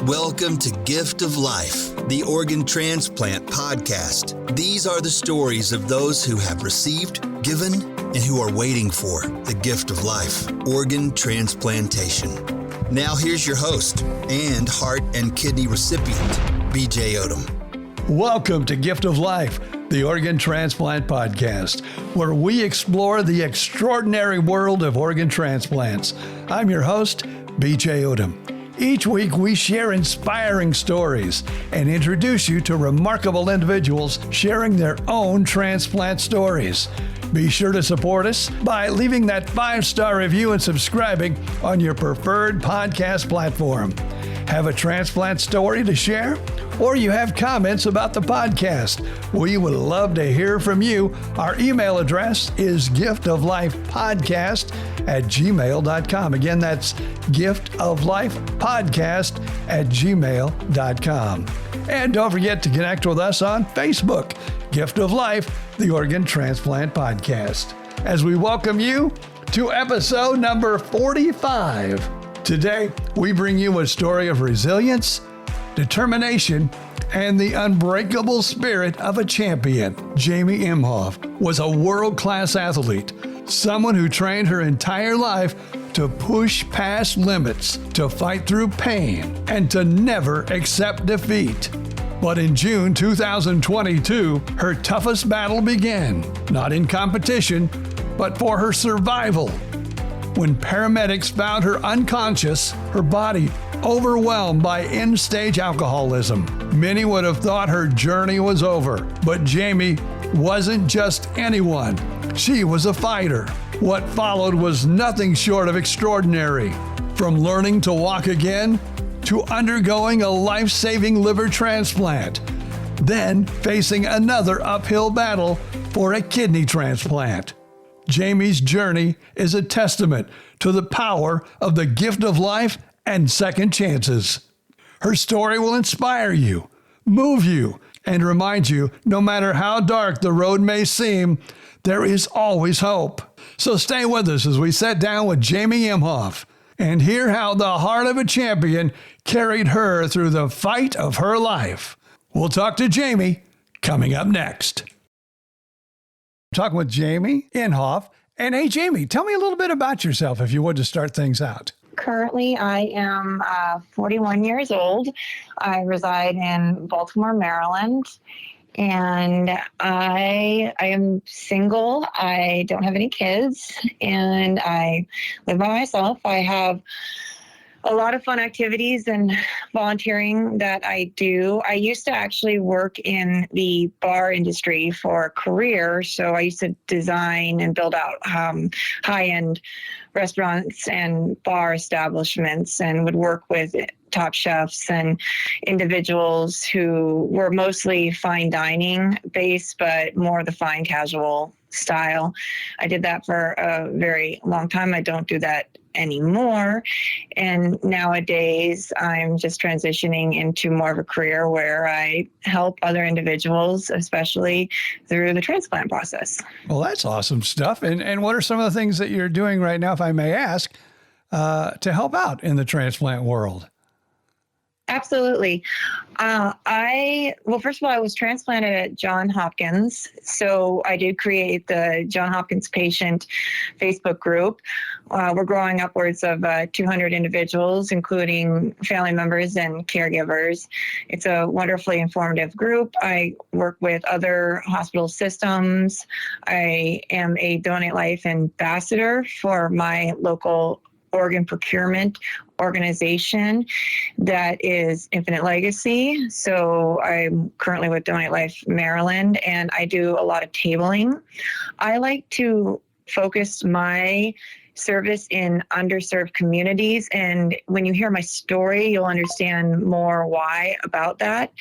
Welcome to Gift of Life, the Organ Transplant Podcast. These are the stories of those who have received, given, and who are waiting for the gift of life, organ transplantation. Now here's your host and heart and kidney recipient, BJ Odom. Welcome to Gift of Life, the Organ Transplant Podcast, where we explore the extraordinary world of organ transplants. I'm your host, BJ Odom. Each week, we share inspiring stories and introduce you to remarkable individuals sharing their own transplant stories. Be sure to support us by leaving that 5-star review and subscribing on your preferred podcast platform. Have a transplant story to share? Or you have comments about the podcast? We would love to hear from you. Our email address is giftoflifepodcast@gmail.com. Again, that's giftoflifepodcast@gmail.com. And don't forget to connect with us on Facebook, Gift of Life, the Organ Transplant Podcast. As we welcome you to episode number 45. Today, we bring you a story of resilience, determination, and the unbreakable spirit of a champion. Jamie Imhof was a world-class athlete, someone who trained her entire life to push past limits, to fight through pain, and to never accept defeat. But in June 2022, her toughest battle began, not in competition, but for her survival. When paramedics found her unconscious, her body overwhelmed by end-stage alcoholism. Many would have thought her journey was over, but Jamie wasn't just anyone. She was a fighter. What followed was nothing short of extraordinary. From learning to walk again, to undergoing a life-saving liver transplant, then facing another uphill battle for a kidney transplant. Jamie's journey is a testament to the power of the gift of life and second chances. Her story will inspire you, move you, and remind you, no matter how dark the road may seem, there is always hope. So stay with us as we sit down with Jamie Imhof and hear how the heart of a champion carried her through the fight of her life. We'll talk to Jamie coming up next. Talking with Jamie Imhof. And hey, Jamie, tell me a little bit about yourself, if you would, to start things out. Currently, I am 41 years old. I reside in Baltimore, Maryland, and I am single. I don't have any kids, and I live by myself. I have a lot of fun activities and volunteering that I do. I used to actually work in the bar industry for a career. So I used to design and build out high-end restaurants and bar establishments, and would work with top chefs and individuals who were mostly fine dining based, but more the fine casual style. I did that for a very long time. I don't do that anymore. And nowadays I'm just transitioning into more of a career where I help other individuals, especially through the transplant process. Well, that's awesome stuff. And what are some of the things that you're doing right now, if I may ask, to help out in the transplant world? Absolutely. First of all, I was transplanted at Johns Hopkins. So I did create the Johns Hopkins patient Facebook group. We're growing upwards of 200 individuals, including family members and caregivers. It's a wonderfully informative group. I work with other hospital systems. I am a Donate Life ambassador for my local organ procurement organization that is Infinite Legacy. So I'm currently with Donate Life Maryland, and I do a lot of tabling. I like to focus my service in underserved communities, and when you hear my story, you'll understand more why about that.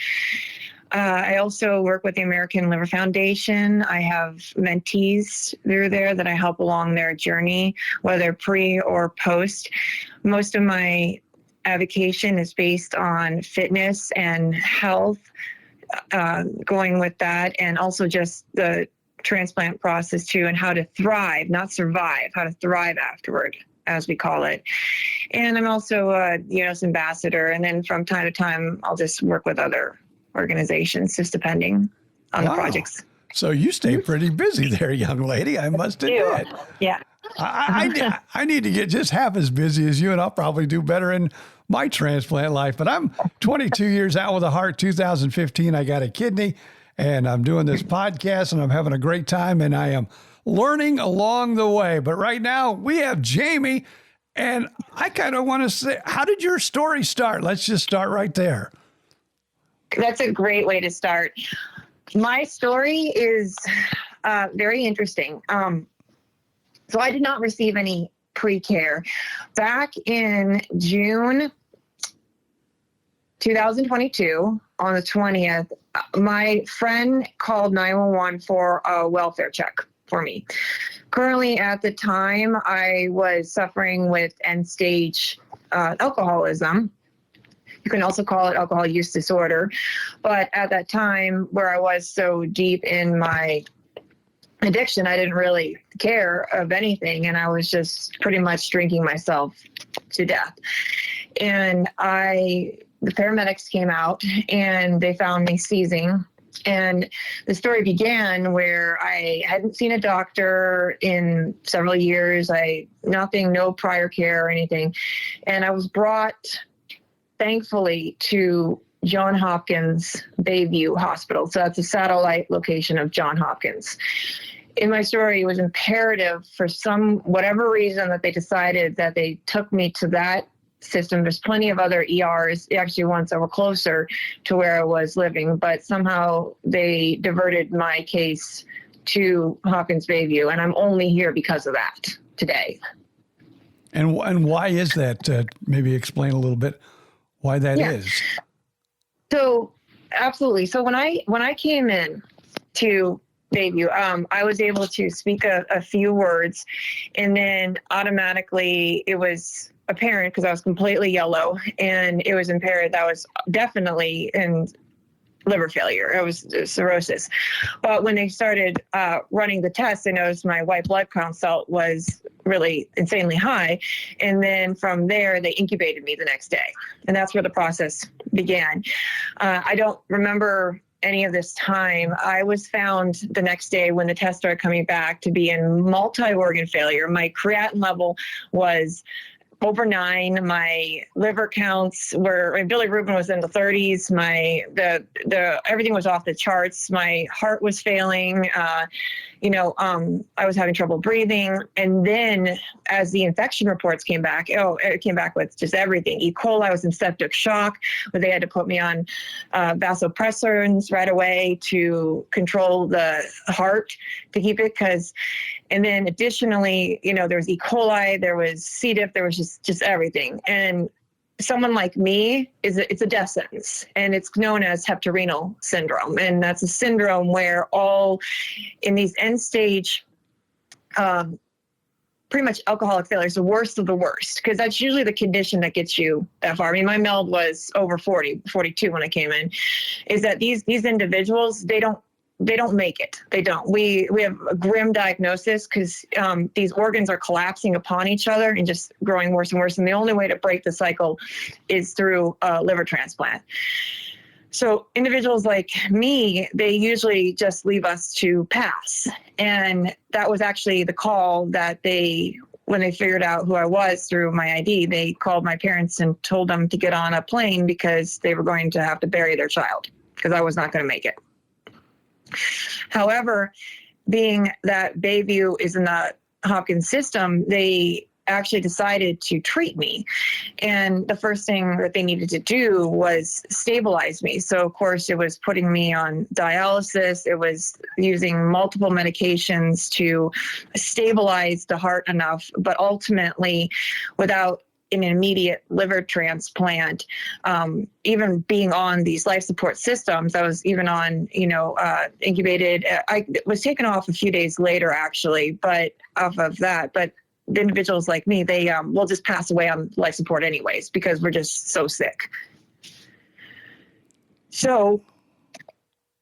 I also work with the American Liver Foundation. I have mentees through there that I help along their journey, whether pre or post. Most of my advocation is based on fitness and health, going with that, and also just the transplant process too, and how to thrive, not survive, how to thrive afterward. as we call it. And I'm also a U.S. ambassador. And then from time to time, I'll just work with other organizations, just depending on the projects. So you stay pretty busy there, young lady, I must admit. Yeah. I need to get just half as busy as you, and I'll probably do better in my transplant life. But I'm 22 years out with a heart. 2015, I got a kidney, and I'm doing this podcast, and I'm having a great time, and I am learning along the way. But right now, we have Jamie, and I kind of want to say, how did your story start? Let's just start right there. That's a great way to start. My story is very interesting. So I did not receive any pre-care. Back in June 2022, on the 20th, my friend called 911 for a welfare check for me. Currently, at the time, I was suffering with end-stage alcoholism. You can also call it alcohol use disorder. But at that time, where I was so deep in my addiction, I didn't really care of anything. And I was just pretty much drinking myself to death. And the paramedics came out and they found me seizing. And the story began where I hadn't seen a doctor in several years. No prior care or anything. And I was brought, thankfully, to Johns Hopkins Bayview Hospital. So that's a satellite location of Johns Hopkins. In my story, it was imperative for whatever reason that they decided that they took me to that system. There's plenty of other ERs, actually ones that were closer to where I was living, but somehow they diverted my case to Hopkins Bayview, and I'm only here because of that today. And why is that? Maybe explain a little bit why that is. So absolutely. So when I came in to Bayview, I was able to speak a few words, and then automatically it was apparent, because I was completely yellow, and it was impaired. That was definitely in liver failure. It was cirrhosis. But when they started running the tests, they noticed my white blood count was really insanely high. And then from there, they incubated me the next day. And that's where the process began. I don't remember any of this time. I was found the next day when the tests started coming back to be in multi-organ failure. My creatinine level was over 9. My liver counts were, bilirubin was in the 30s. Everything was off the charts. My heart was failing. I was having trouble breathing. And then as the infection reports came back, it came back with just everything. E. coli, I was in septic shock, where they had to put me on vasopressors right away to control the heart, to keep it. And then additionally, there was E. coli, there was C. diff, there was just everything. And someone like me, it's a death sentence, and it's known as hepatorenal syndrome. And that's a syndrome where all in these end stage, pretty much alcoholic failure is the worst of the worst, because that's usually the condition that gets you that far. I mean, my MELD was over 42 when I came in, is that these individuals, they don't make it. They don't. We have a grim diagnosis, because these organs are collapsing upon each other and just growing worse and worse. And the only way to break the cycle is through a liver transplant. So individuals like me, they usually just leave us to pass. And that was actually the call that when they figured out who I was through my ID, they called my parents and told them to get on a plane, because they were going to have to bury their child, because I was not going to make it. However, being that Bayview is in the Hopkins system, they actually decided to treat me. And the first thing that they needed to do was stabilize me. So, of course, it was putting me on dialysis. It was using multiple medications to stabilize the heart enough, but ultimately, without an immediate liver transplant, even being on these life support systems, I was even on, incubated. I was taken off a few days later, actually, but off of that. But the individuals like me, they will just pass away on life support anyways, because we're just so sick. So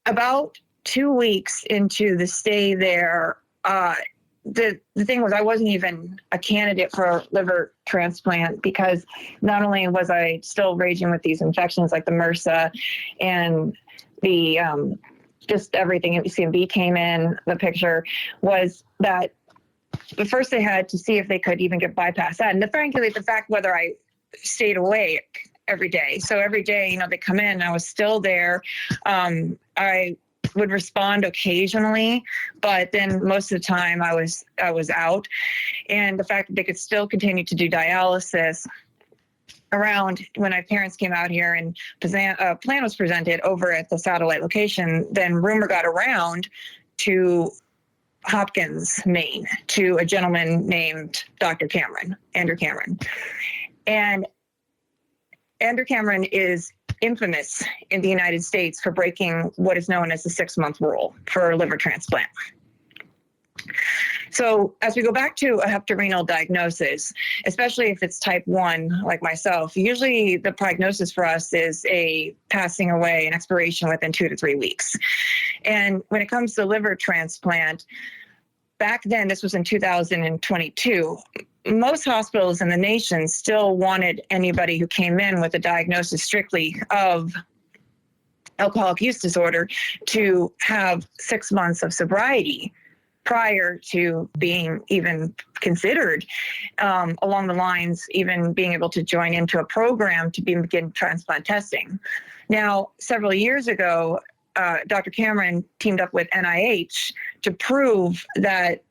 about 2 weeks into the stay there, the thing was, I wasn't even a candidate for liver transplant because not only was I still raging with these infections like the MRSA and the just everything, CMV came in the picture, was that but first they had to see if they could even get bypass that. And frankly, the fact whether I stayed awake every day. So every day, they come in and I was still there. I would respond occasionally, but then most of the time I was out. And the fact that they could still continue to do dialysis around when my parents came out here and a plan was presented over at the satellite location, then rumor got around to Hopkins, Maine, to a gentleman named Andrew Cameron. And Andrew Cameron is infamous in the United States for breaking what is known as the 6-month rule for liver transplant. So as we go back to a hepatorenal diagnosis, especially if it's type 1 like myself, usually the prognosis for us is a passing away, an expiration within 2 to 3 weeks. And when it comes to liver transplant, back then, this was in 2022, most hospitals in the nation still wanted anybody who came in with a diagnosis strictly of alcoholic use disorder to have 6 months of sobriety prior to being even considered along the lines, even being able to join into a program to begin transplant testing. Now, several years ago, Dr. Cameron teamed up with NIH to prove that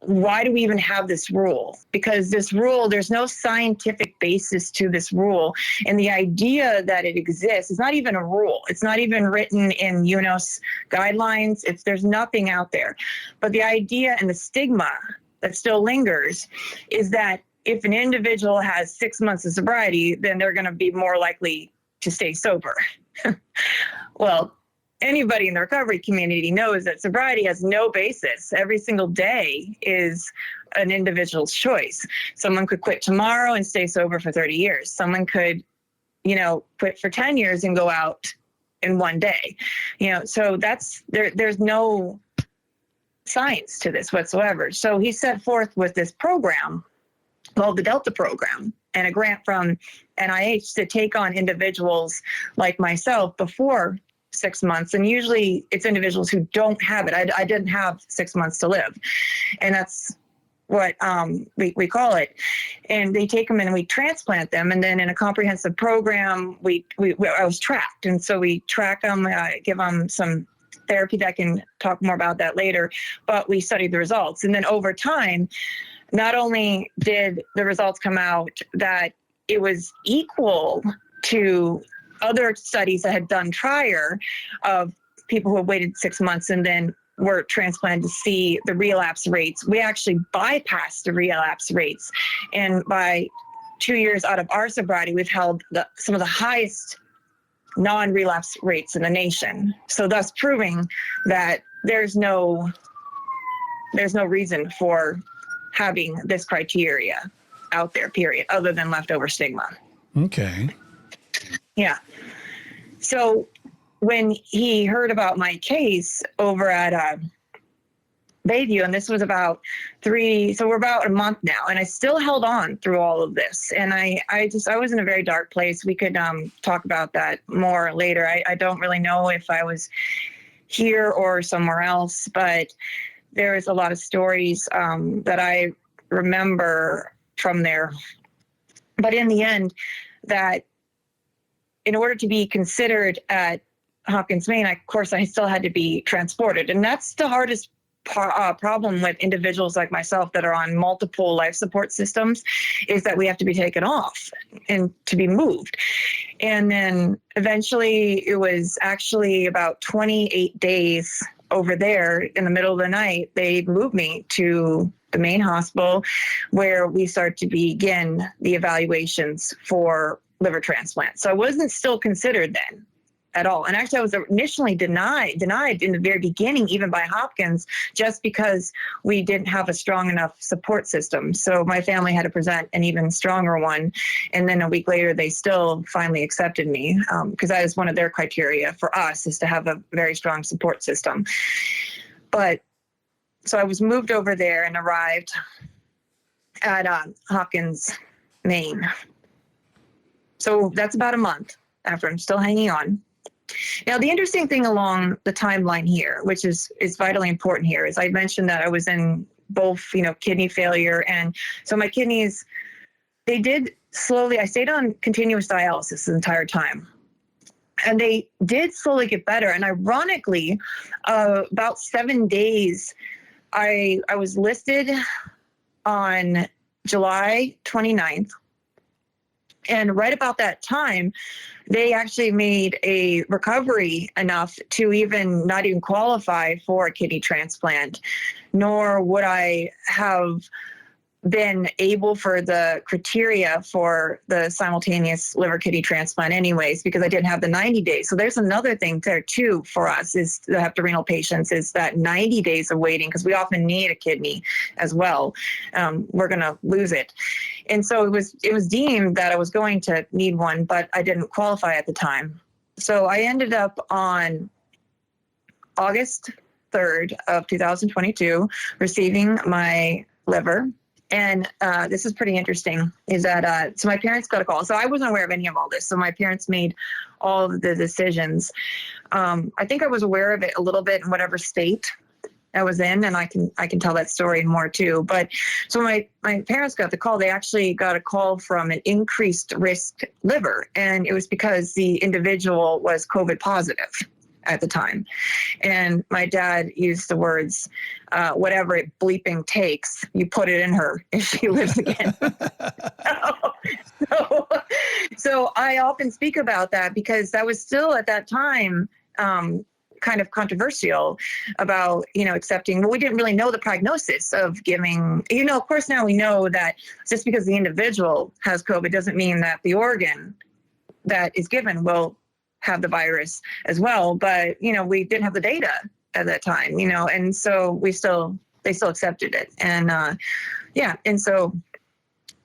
why do we even have this rule? Because this rule, there's no scientific basis to this rule. And the idea that it exists is not even a rule. It's not even written in UNOS guidelines. There's nothing out there. But the idea and the stigma that still lingers is that if an individual has 6 months of sobriety, then they're going to be more likely to stay sober. Well, anybody in the recovery community knows that sobriety has no basis. Every single day is an individual's choice. Someone could quit tomorrow and stay sober for 30 years. Someone could, quit for 10 years and go out in one day. So there's no science to this whatsoever. So he set forth with this program called the Delta program and a grant from NIH to take on individuals like myself before 6 months. And usually it's individuals who don't have it. I didn't have 6 months to live. And that's what we call it. And they take them and we transplant them. And then in a comprehensive program, I was tracked. And so we track them, give them some therapy that I can talk more about that later, but we studied the results. And then over time, not only did the results come out that it was equal to other studies that had done prior of people who had waited 6 months and then were transplanted to see the relapse rates. We actually bypassed the relapse rates. And by 2 years out of our sobriety, we've held some of the highest non-relapse rates in the nation. So thus proving that there's no reason for having this criteria out there, period, other than leftover stigma. Okay. Yeah. So when he heard about my case over at Bayview, and this was about we're about a month now, and I still held on through all of this. And I was in a very dark place. We could talk about that more later. I don't really know if I was here or somewhere else, but there is a lot of stories that I remember from there. But in the end, that in order to be considered at Hopkins, Maine, of course, I still had to be transported. And that's the hardest problem with individuals like myself that are on multiple life support systems, is that we have to be taken off and to be moved. And then eventually it was actually about 28 days over there in the middle of the night, they moved me to the main hospital where we started to begin the evaluations for liver transplant. So I wasn't still considered then at all. And actually I was initially denied in the very beginning, even by Hopkins, just because we didn't have a strong enough support system. So my family had to present an even stronger one. And then a week later, they still finally accepted me because that is one of their criteria for us, is to have a very strong support system. But so I was moved over there and arrived at Hopkins, Maine. So that's about a month after. I'm still hanging on. Now, the interesting thing along the timeline here, which is vitally important here, is I mentioned that I was in both, kidney failure. And so my kidneys, they did slowly, I stayed on continuous dialysis the entire time. And they did slowly get better. And ironically, about 7 days, I was listed on July 29th. And right about that time, they actually made a recovery enough to not even qualify for a kidney transplant, nor would I have been able for the criteria for the simultaneous liver kidney transplant anyways, because I didn't have the 90 days. So there's another thing there too for us is the hepatorenal patients is that 90 days of waiting, because we often need a kidney as well. We're going to lose it. And so it was deemed that I was going to need one, but I didn't qualify at the time. So I ended up on August 3rd of 2022 receiving my liver. And this is pretty interesting, is that, so my parents got a call. So I wasn't aware of any of all this. So my parents made all of the decisions. I think I was aware of it a little bit in whatever state I was in, and I can tell that story more too. But so my parents got the call. They actually got a call from an increased risk liver. And it was because the individual was COVID positive at the time. And my dad used the words, whatever it bleeping takes, you put it in her if she lives again. So I often speak about that because that was still at that time kind of controversial about, accepting. Well, we didn't really know the prognosis of giving, of course now we know that just because the individual has COVID doesn't mean that the organ that is given will have the virus as well. But, we didn't have the data at that time, and so they still accepted it. And and so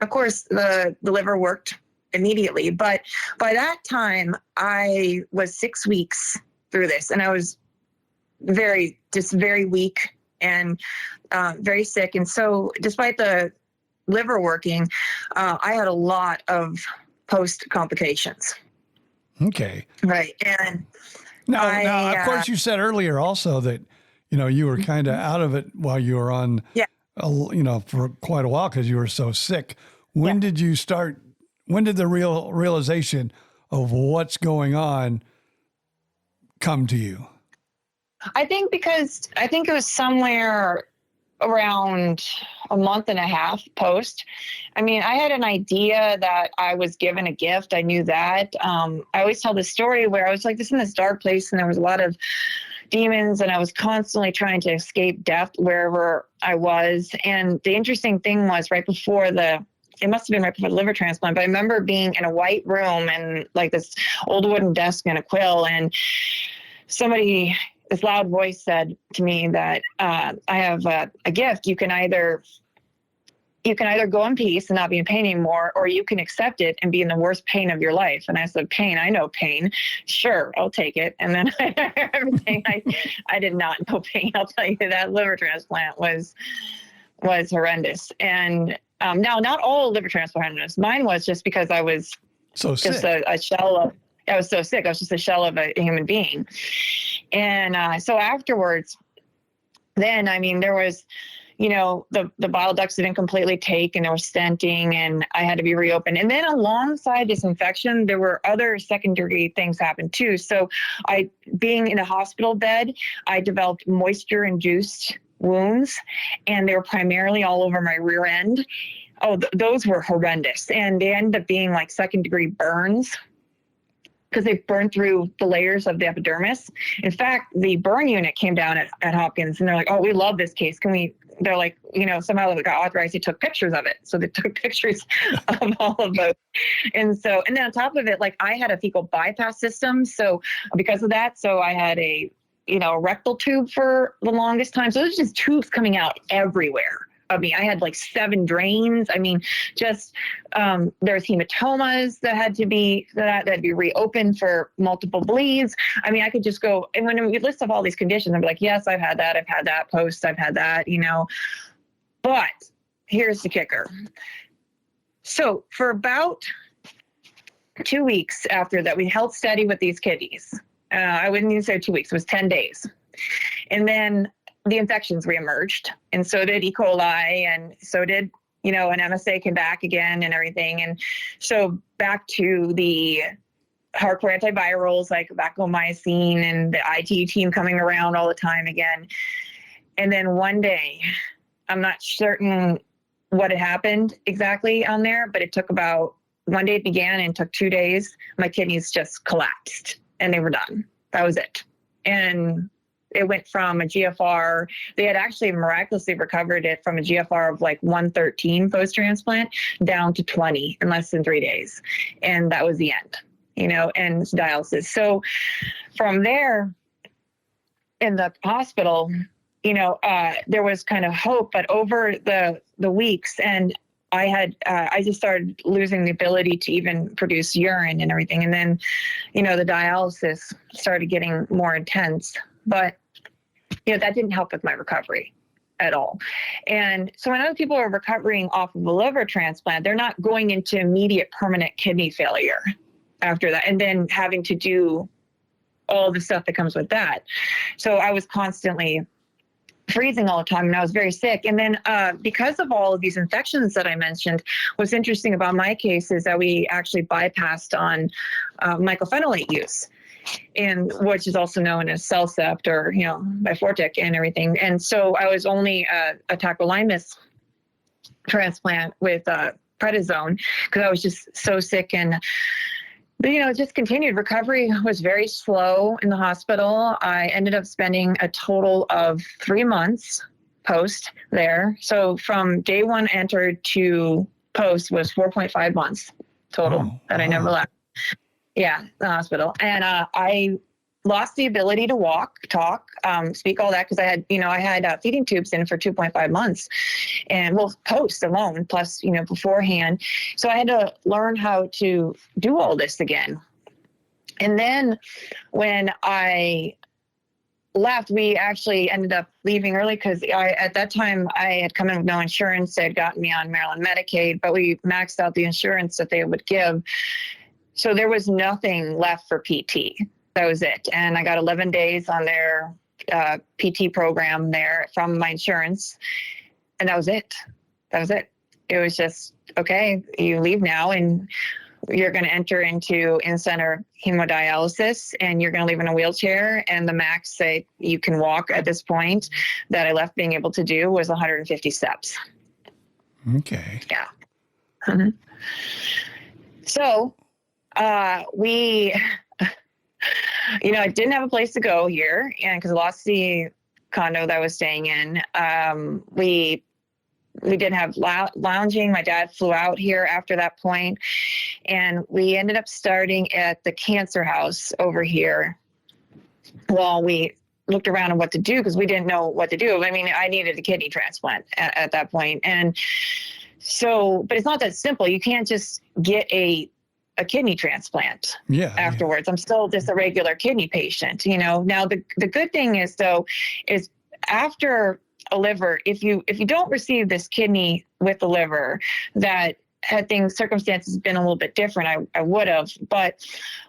of course the liver worked immediately. But by that time I was 6 weeks through this, and I was very weak and very sick. And so despite the liver working, I had a lot of post complications. Okay. Right. And now, of course, you said earlier also that, you were kind of out of it while you were on, for quite a while because you were so sick. When did you start? When did the realization of what's going on come to you? I think it was somewhere around a month and a half post. I mean, I had an idea that I was given a gift. I knew that. I always tell this story where I was like in this dark place and there was a lot of demons and I was constantly trying to escape death wherever I was. And the interesting thing was it must have been right before the liver transplant, but I remember being in a white room and like this old wooden desk and a quill, and this loud voice said to me that I have a gift. You can either go in peace and not be in pain anymore, or you can accept it and be in the worst pain of your life. And I said, pain, I know pain. Sure, I'll take it. And then everything, I did not know pain. I'll tell you, that liver transplant was horrendous. And now, not all liver transplants. Mine was just because I was so just sick. a shell of, I was so sick. I was just a shell of a human being. And so afterwards, then, there was, the bile ducts didn't completely take and there was stenting and I had to be reopened. And then alongside this infection, there were other secondary things happened too. So being in a hospital bed, I developed moisture-induced wounds, and they were primarily all over my rear end. Oh, those were horrendous. And they ended up being like second-degree burns, because they burned through the layers of the epidermis. In fact, the burn unit came down at Hopkins and they're like, oh, we love this case. They're like, somehow they got authorized. They took pictures of it. So they took pictures of all of those. And then on top of it, I had a fecal bypass system. So because of that, I had a rectal tube for the longest time. So there's just tubes coming out everywhere I had like 7 drains. I mean, just there's hematomas that had to be reopened for multiple bleeds. I mean, I could just go, and when we list off all these conditions, I'd be like, yes, I've had that, post, I've had that, But here's the kicker. So for about 2 weeks after that, we held steady with these kidneys. I wouldn't even say 2 weeks, it was 10 days. And then the infections reemerged, and so did E. coli, and so did, an MSA came back again and everything. And so back to the hardcore antivirals like vancomycin and the IT team coming around all the time again. And then one day, I'm not certain what had happened exactly on there, but it took about, one day it began and took 2 days. My kidneys just collapsed and they were done. That was it. And it went from a GFR, they had actually miraculously recovered it from a GFR of like 113 post-transplant down to 20 in less than 3 days. And that was the end, and dialysis. So from there in the hospital, there was kind of hope, but over the weeks, and I just started losing the ability to even produce urine and everything. And then, the dialysis started getting more intense, but, that didn't help with my recovery at all. And so when other people are recovering off of a liver transplant, they're not going into immediate permanent kidney failure after that, and then having to do all the stuff that comes with that. So I was constantly freezing all the time, and I was very sick. And then because of all of these infections that I mentioned, what's interesting about my case is that we actually bypassed on mycophenolate use, and which is also known as Cellcept or, Bifortic and everything. And so I was only a tacrolimus transplant with prednisone because I was just so sick. And it just continued. Recovery was very slow in the hospital. I ended up spending a total of 3 months post there. So from day one entered to post was 4.5 months total that I never left. Yeah, the hospital. And I lost the ability to walk, talk, speak, all that, because I had feeding tubes in for 2.5 months, and post alone, plus, beforehand. So I had to learn how to do all this again. And then when I left, we actually ended up leaving early because at that time I had come in with no insurance. They had gotten me on Maryland Medicaid, but we maxed out the insurance that they would give. So there was nothing left for PT. That was it. And I got 11 days on their PT program there from my insurance. And that was it. It was just, okay, you leave now and you're going to enter into in-center hemodialysis, and you're going to leave in a wheelchair. And the max that you can walk at this point that I left being able to do was 150 steps. Okay. Yeah. Mm-hmm. So we, I didn't have a place to go here, and because I lost the condo that I was staying in, we didn't have lounging. My dad flew out here after that point, and we ended up starting at the cancer house over here while we looked around on what to do, because we didn't know what to do. I mean, I needed a kidney transplant at that point. And so, but it's not that simple. You can't just get a kidney transplant afterwards. Yeah. I'm still just a regular kidney patient, Now the good thing is after a liver, if you don't receive this kidney with the liver, that had circumstances been a little bit different, I would have, but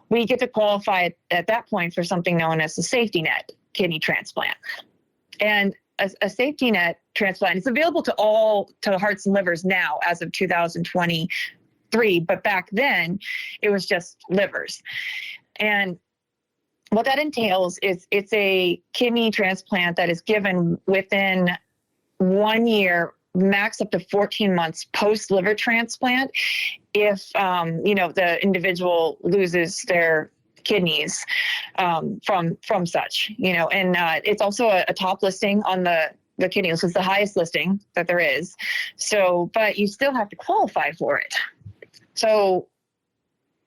we get to qualify at that point for something known as a safety net kidney transplant. And a safety net transplant is available to hearts and livers now as of 2023, but back then it was just livers. And what that entails is it's a kidney transplant that is given within 1 year, max up to 14 months post liver transplant, if the individual loses their kidneys from such, and it's also a top listing on the kidney list. It's the highest listing that there is. So, but you still have to qualify for it. So,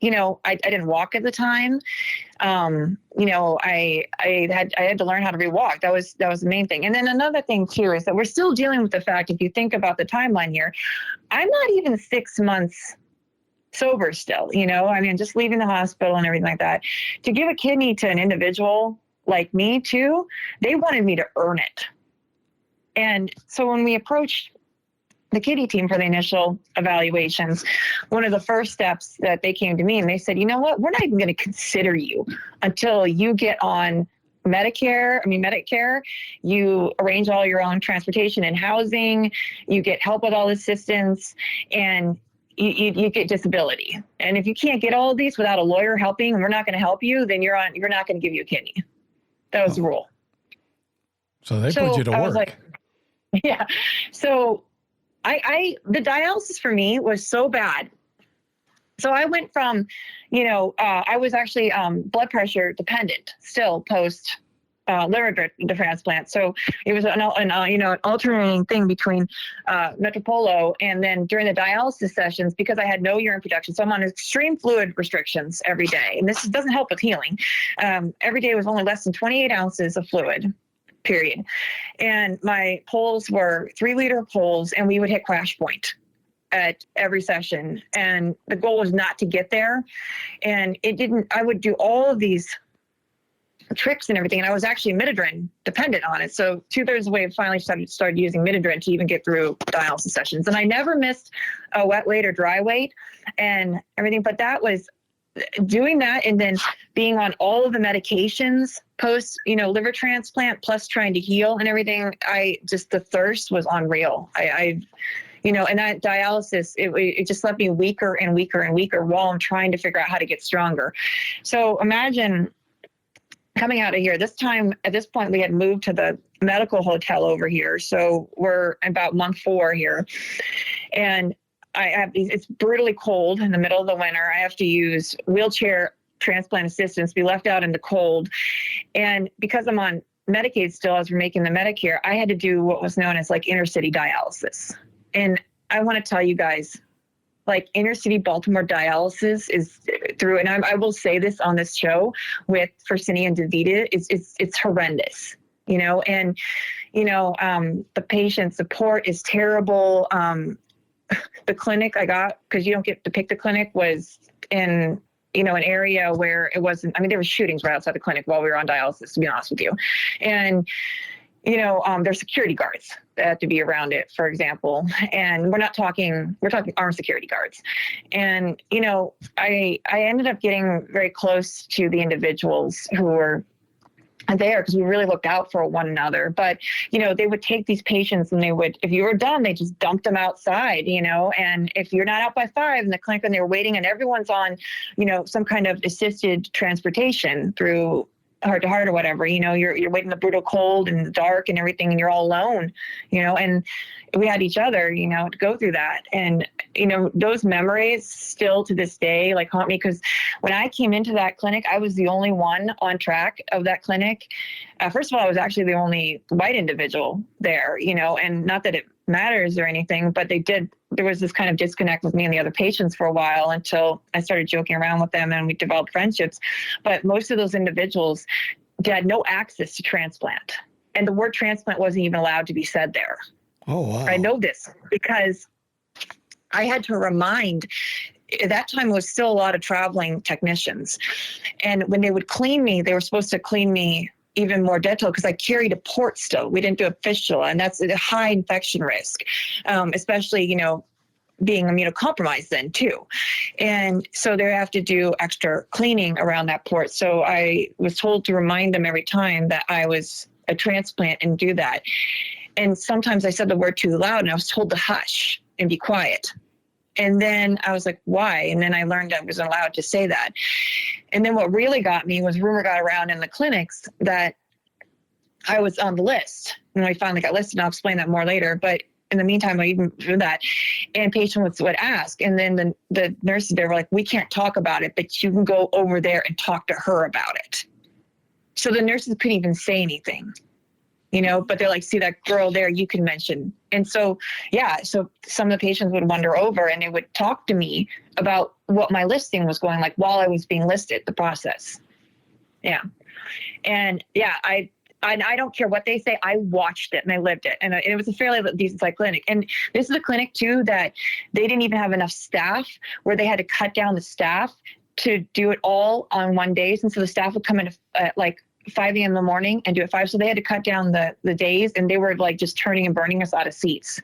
I didn't walk at the time. I had to learn how to rewalk. That was the main thing. And then another thing too is that we're still dealing with the fact, if you think about the timeline here, I'm not even 6 months sober still, just leaving the hospital and everything like that. To give a kidney to an individual like me too, they wanted me to earn it. And so when we approached the kidney team for the initial evaluations, one of the first steps that they came to me and they said, you know what, we're not even going to consider you until you get on Medicare, you arrange all your own transportation and housing, you get help with all assistance, and you get disability. And if you can't get all of these without a lawyer helping, and we're not going to help you, then you're not going to give you a kidney. That was the rule. So they put you to work. I was like, yeah. So the dialysis for me was so bad. So I went from, I was actually blood pressure dependent still post liver transplant. So it was an alternating thing between Metropolo and then during the dialysis sessions, because I had no urine production. So I'm on extreme fluid restrictions every day. And this doesn't help with healing. Every day was only less than 28 ounces of fluid, period. And my poles were 3-liter poles, and we would hit crash point at every session. And the goal was not to get there. And I would do all of these tricks and everything. And I was actually Midodrine dependent on it. So 2/3 of the way I finally started using Midodrine to even get through dialysis sessions. And I never missed a wet weight or dry weight and everything. But that was doing that, and then being on all of the medications post, liver transplant, plus trying to heal and everything. The thirst was unreal. And that dialysis, it just left me weaker and weaker and weaker while I'm trying to figure out how to get stronger. So imagine coming out of here. At this point, we had moved to the medical hotel over here. So we're about month 4 here. And it's brutally cold in the middle of the winter. I have to use wheelchair transplant assistance, be left out in the cold. And because I'm on Medicaid still, as we're making the Medicare, I had to do what was known as like inner city dialysis. And I want to tell you guys, like inner city Baltimore dialysis is through, and I will say this on this show for Cindy and Davida, it's horrendous, and, the patient support is terrible. The clinic I got, because you don't get to pick the clinic, was in, an area where it wasn't, there were shootings right outside the clinic while we were on dialysis, to be honest with you. And, there's security guards that have to be around it, for example. And we're talking armed security guards. And, I ended up getting very close to the individuals who were there because we really looked out for one another. But, they would take these patients and if you were done, they just dumped them outside, and if you're not out by 5 in the clinic and they're waiting and everyone's on, some kind of assisted transportation through heart to heart or whatever, you're waiting in the brutal cold and the dark and everything, and you're all alone, and we had each other, to go through that. And, those memories still to this day, like haunt me, because when I came into that clinic, I was the only one on track of that clinic. First of all, I was actually the only white individual there, and not that it matters or anything, but there was this kind of disconnect with me and the other patients for a while until I started joking around with them and we developed friendships. But most of those individuals had no access to transplant, and the word transplant wasn't even allowed to be said there. Oh, wow. I know this because I had to remind, at that time was still a lot of traveling technicians. And when they would clean me, they were supposed to clean me even more dental because I carried a port still. We didn't do a fistula, and that's a high infection risk, especially, being immunocompromised then too. And so they have to do extra cleaning around that port. So I was told to remind them every time that I was a transplant and do that. And sometimes I said the word too loud and I was told to hush and be quiet. And then I was like, why? And then I learned I wasn't allowed to say that. And then what really got me was rumor got around in the clinics that I was on the list. And I finally got listed, and I'll explain that more later. But in the meantime, I even do that. And patients would ask. And then the nurses there were like, we can't talk about it, but you can go over there and talk to her about it. So the nurses couldn't even say anything, but they're like, see that girl there, you can mention. And so, so some of the patients would wander over and they would talk to me about what my listing was going like while I was being listed, the process. Yeah. And yeah, I don't care what they say. I watched it and I lived it. And it was a fairly decent sized clinic. And this is a clinic too that they didn't even have enough staff, where they had to cut down the staff to do it all on one day. And so the staff would come in at like 5 a.m. in the morning and do it 5. So they had to cut down the days, and they were like just turning and burning us out of seats,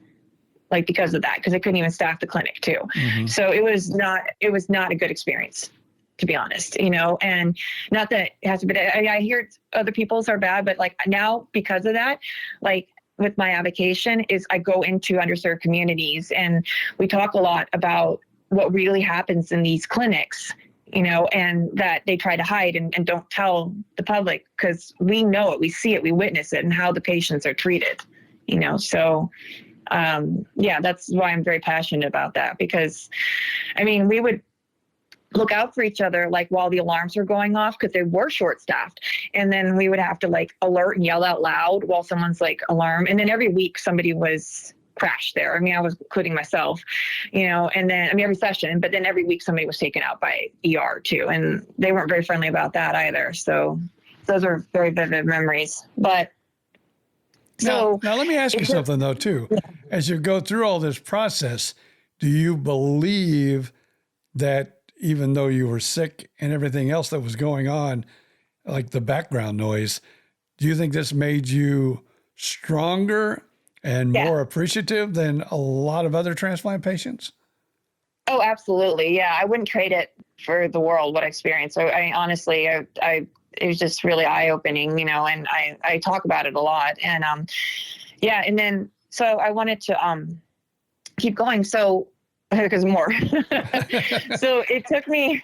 like because of that, because they couldn't even staff the clinic too. Mm-hmm. So it was not a good experience, to be honest, and not that it has to be, I hear other people's are bad, but like now because of that, like with my avocation is I go into underserved communities and we talk a lot about what really happens in these clinics, and that they try to hide and don't tell the public, because we know it, we see it, we witness it, and how the patients are treated, so that's why I'm very passionate about that, because we would look out for each other, like while the alarms were going off, because they were short staffed. And then we would have to like alert and yell out loud while someone's like alarm. And then every week somebody was crashed there. I was including myself, and then, every session, but then every week somebody was taken out by ER too. And they weren't very friendly about that either. So those are very vivid memories. But now let me ask you something though, too. As you go through all this process, do you believe that even though you were sick and everything else that was going on, like the background noise, do you think this made you stronger and more appreciative than a lot of other transplant patients? Oh, absolutely. Yeah. I wouldn't trade it for the world, what I experienced. So honestly, it was just really eye-opening, and I talk about it a lot. And and then, so I wanted to keep going. So, because more. So it took me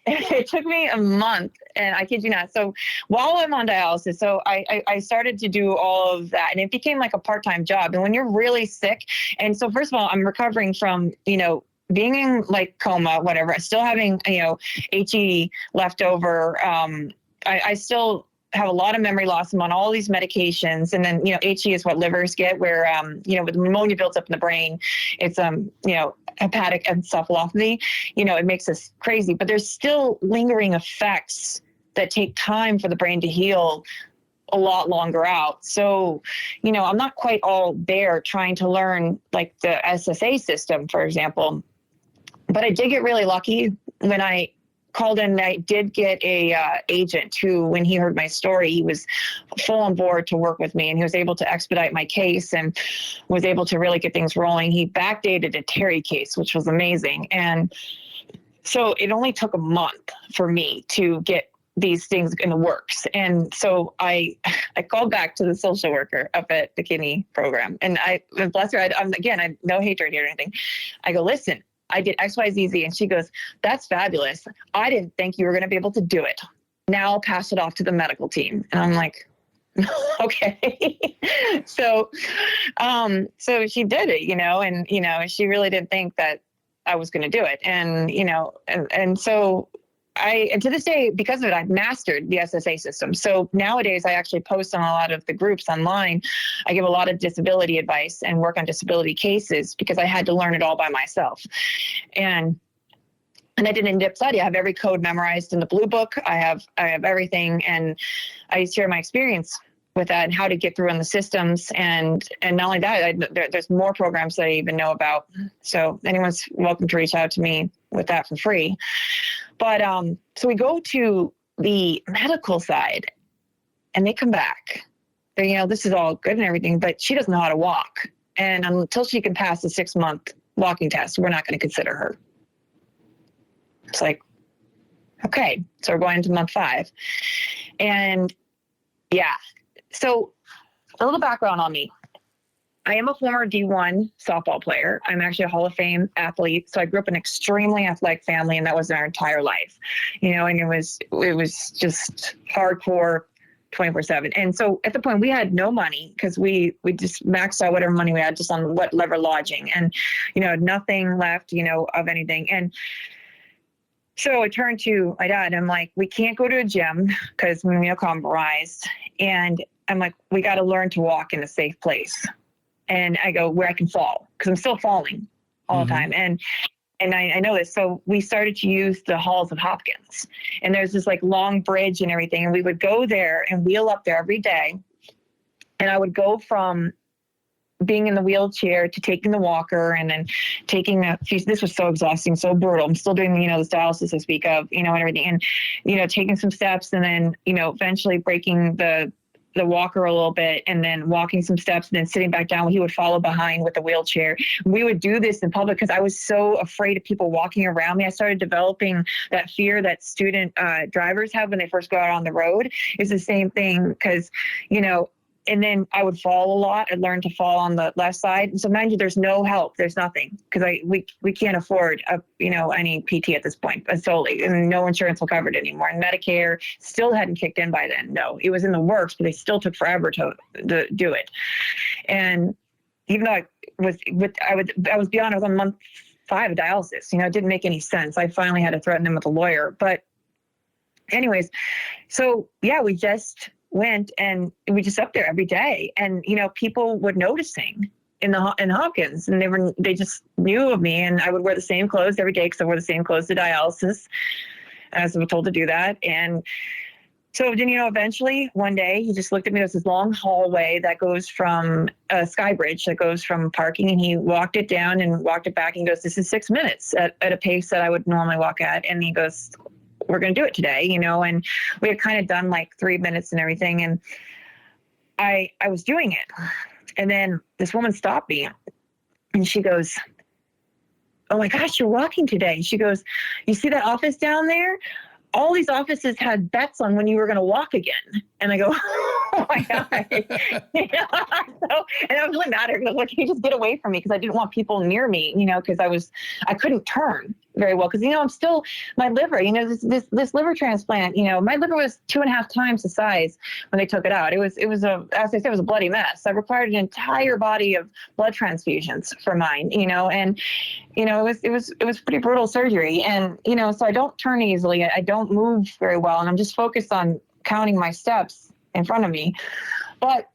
a month, and I kid you not. So while I'm on dialysis, so I started to do all of that, and it became like a part-time job. And when you're really sick, and so first of all, I'm recovering from, being in like coma, whatever, still having, HE left over. I still have a lot of memory loss. I'm on all these medications. And then, HE is what livers get, where, with pneumonia builds up in the brain, it's, hepatic encephalopathy, it makes us crazy, but there's still lingering effects that take time for the brain to heal a lot longer out. So, I'm not quite all there trying to learn like the SSA system, for example, but I did get really lucky when I called in. I did get a agent who, when he heard my story, he was full on board to work with me, and he was able to expedite my case and was able to really get things rolling. He backdated a Terry case, which was amazing. And so it only took a month for me to get these things in the works. And so I called back to the social worker up at the kidney program, and bless her, I'm no hatred here or anything. I go, listen, I did X, Y, Z, Z. And she goes, that's fabulous. I didn't think you were going to be able to do it. Now I'll pass it off to the medical team. And I'm like, okay. So she did it, and, she really didn't think that I was going to do it. And, and so and to this day, because of it, I've mastered the SSA system. So nowadays I actually post on a lot of the groups online. I give a lot of disability advice and work on disability cases, because I had to learn it all by myself. And I did in depth study. I have every code memorized in the blue book. I have everything. And I share my experience with that and how to get through in the systems. And not only that, there's more programs that I even know about. So anyone's welcome to reach out to me with that for free. But so we go to the medical side, and they come back. They're, this is all good and everything, but she doesn't know how to walk. And until she can pass the 6-month walking test, we're not going to consider her. It's like, okay, so we're going into month 5. And so a little background on me. I am a former D1 softball player. I'm actually a Hall of Fame athlete. So I grew up in an extremely athletic family, and that was our entire life, and it was just hardcore 24/7. And so at the point we had no money, because we just maxed out whatever money we had just on whatever lodging, and, nothing left, of anything. And so I turned to my dad, and I'm like, we can't go to a gym because we're immunocompromised. And I'm like, we got to learn to walk in a safe place. And I go where I can fall, because I'm still falling all the time. And and I know this. So we started to use the halls of Hopkins, and there's this like long bridge and everything. And we would go there and wheel up there every day. And I would go from being in the wheelchair to taking the walker, and then taking this was so exhausting, so brutal. I'm still doing, this dialysis I speak of, and everything, and, taking some steps, and then, eventually breaking the walker a little bit, and then walking some steps, and then sitting back down. He would follow behind with the wheelchair. We would do this in public because I was so afraid of people walking around me. I started developing that fear that student drivers have when they first go out on the road. It's the same thing because, and then I would fall a lot. I learned to fall on the left side. And so mind you, there's no help. There's nothing because we can't afford any PT at this point solely, and no insurance will cover it anymore. And Medicare still hadn't kicked in by then. No, it was in the works, but they still took forever to do it. And even though I was beyond, I was on month 5 of dialysis. It didn't make any sense. I finally had to threaten him with a lawyer. But anyways, so yeah, we just went and we just up there every day, and people would noticing in Hopkins, and they just knew of me, and I would wear the same clothes every day because I wore the same clothes to dialysis, as I was told to do that. And so then eventually one day he just looked at me. There's this long hallway that goes from a sky bridge that goes from parking, and he walked it down and walked it back, and he goes, "This is 6 minutes at a pace that I would normally walk at." And he goes, "We're going to do it today," and we had kind of done like 3 minutes and everything. And I was doing it. And then this woman stopped me, and she goes, "Oh my gosh, you're walking today." She goes, "You see that office down there? All these offices had bets on when you were going to walk again." And I go, "Oh my God." And I was really mad at her. I was like, "Can you just get away from me?" Because I didn't want people near me, because I couldn't turn very well. Because, I'm still, my liver, this liver transplant, my liver was 2.5 times the size when they took it out. It was as I said, it was a bloody mess. I required an entire body of blood transfusions for mine, and, it was pretty brutal surgery. And, so I don't turn easily. I don't move very well. And I'm just focused on counting my steps in front of me. But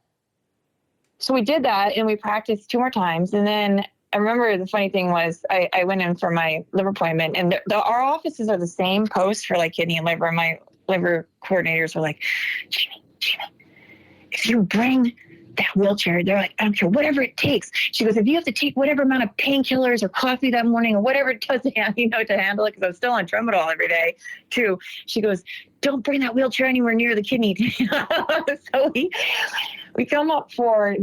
so we did that, and we practiced 2 more times. And then I remember the funny thing was I went in for my liver appointment, and our offices are the same post for like kidney and liver. And my liver coordinators were like, Gina, if you bring that wheelchair, they're like, "I don't care, whatever it takes." She goes, "If you have to take whatever amount of painkillers or coffee that morning or whatever it does to handle it," because I was still on tramadol every day too. She goes, "Don't bring that wheelchair anywhere near the kidney." So we come up for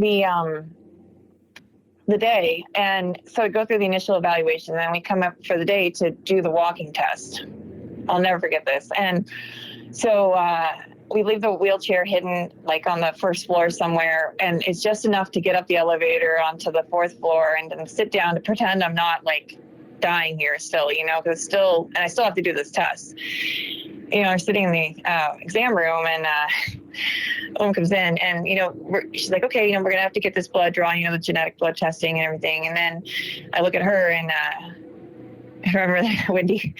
the day, and so we go through the initial evaluation, and then we come up for the day to do the walking test. I'll never forget this. And so we leave the wheelchair hidden like on the first floor somewhere, and it's just enough to get up the elevator onto the 4th floor and then sit down to pretend I'm not like dying here still, because and I still have to do this test. I'm sitting in the exam room, and woman comes in, and she's like, "Okay, we're gonna have to get this blood drawn, the genetic blood testing and everything." And then I look at her, and I remember Wendy,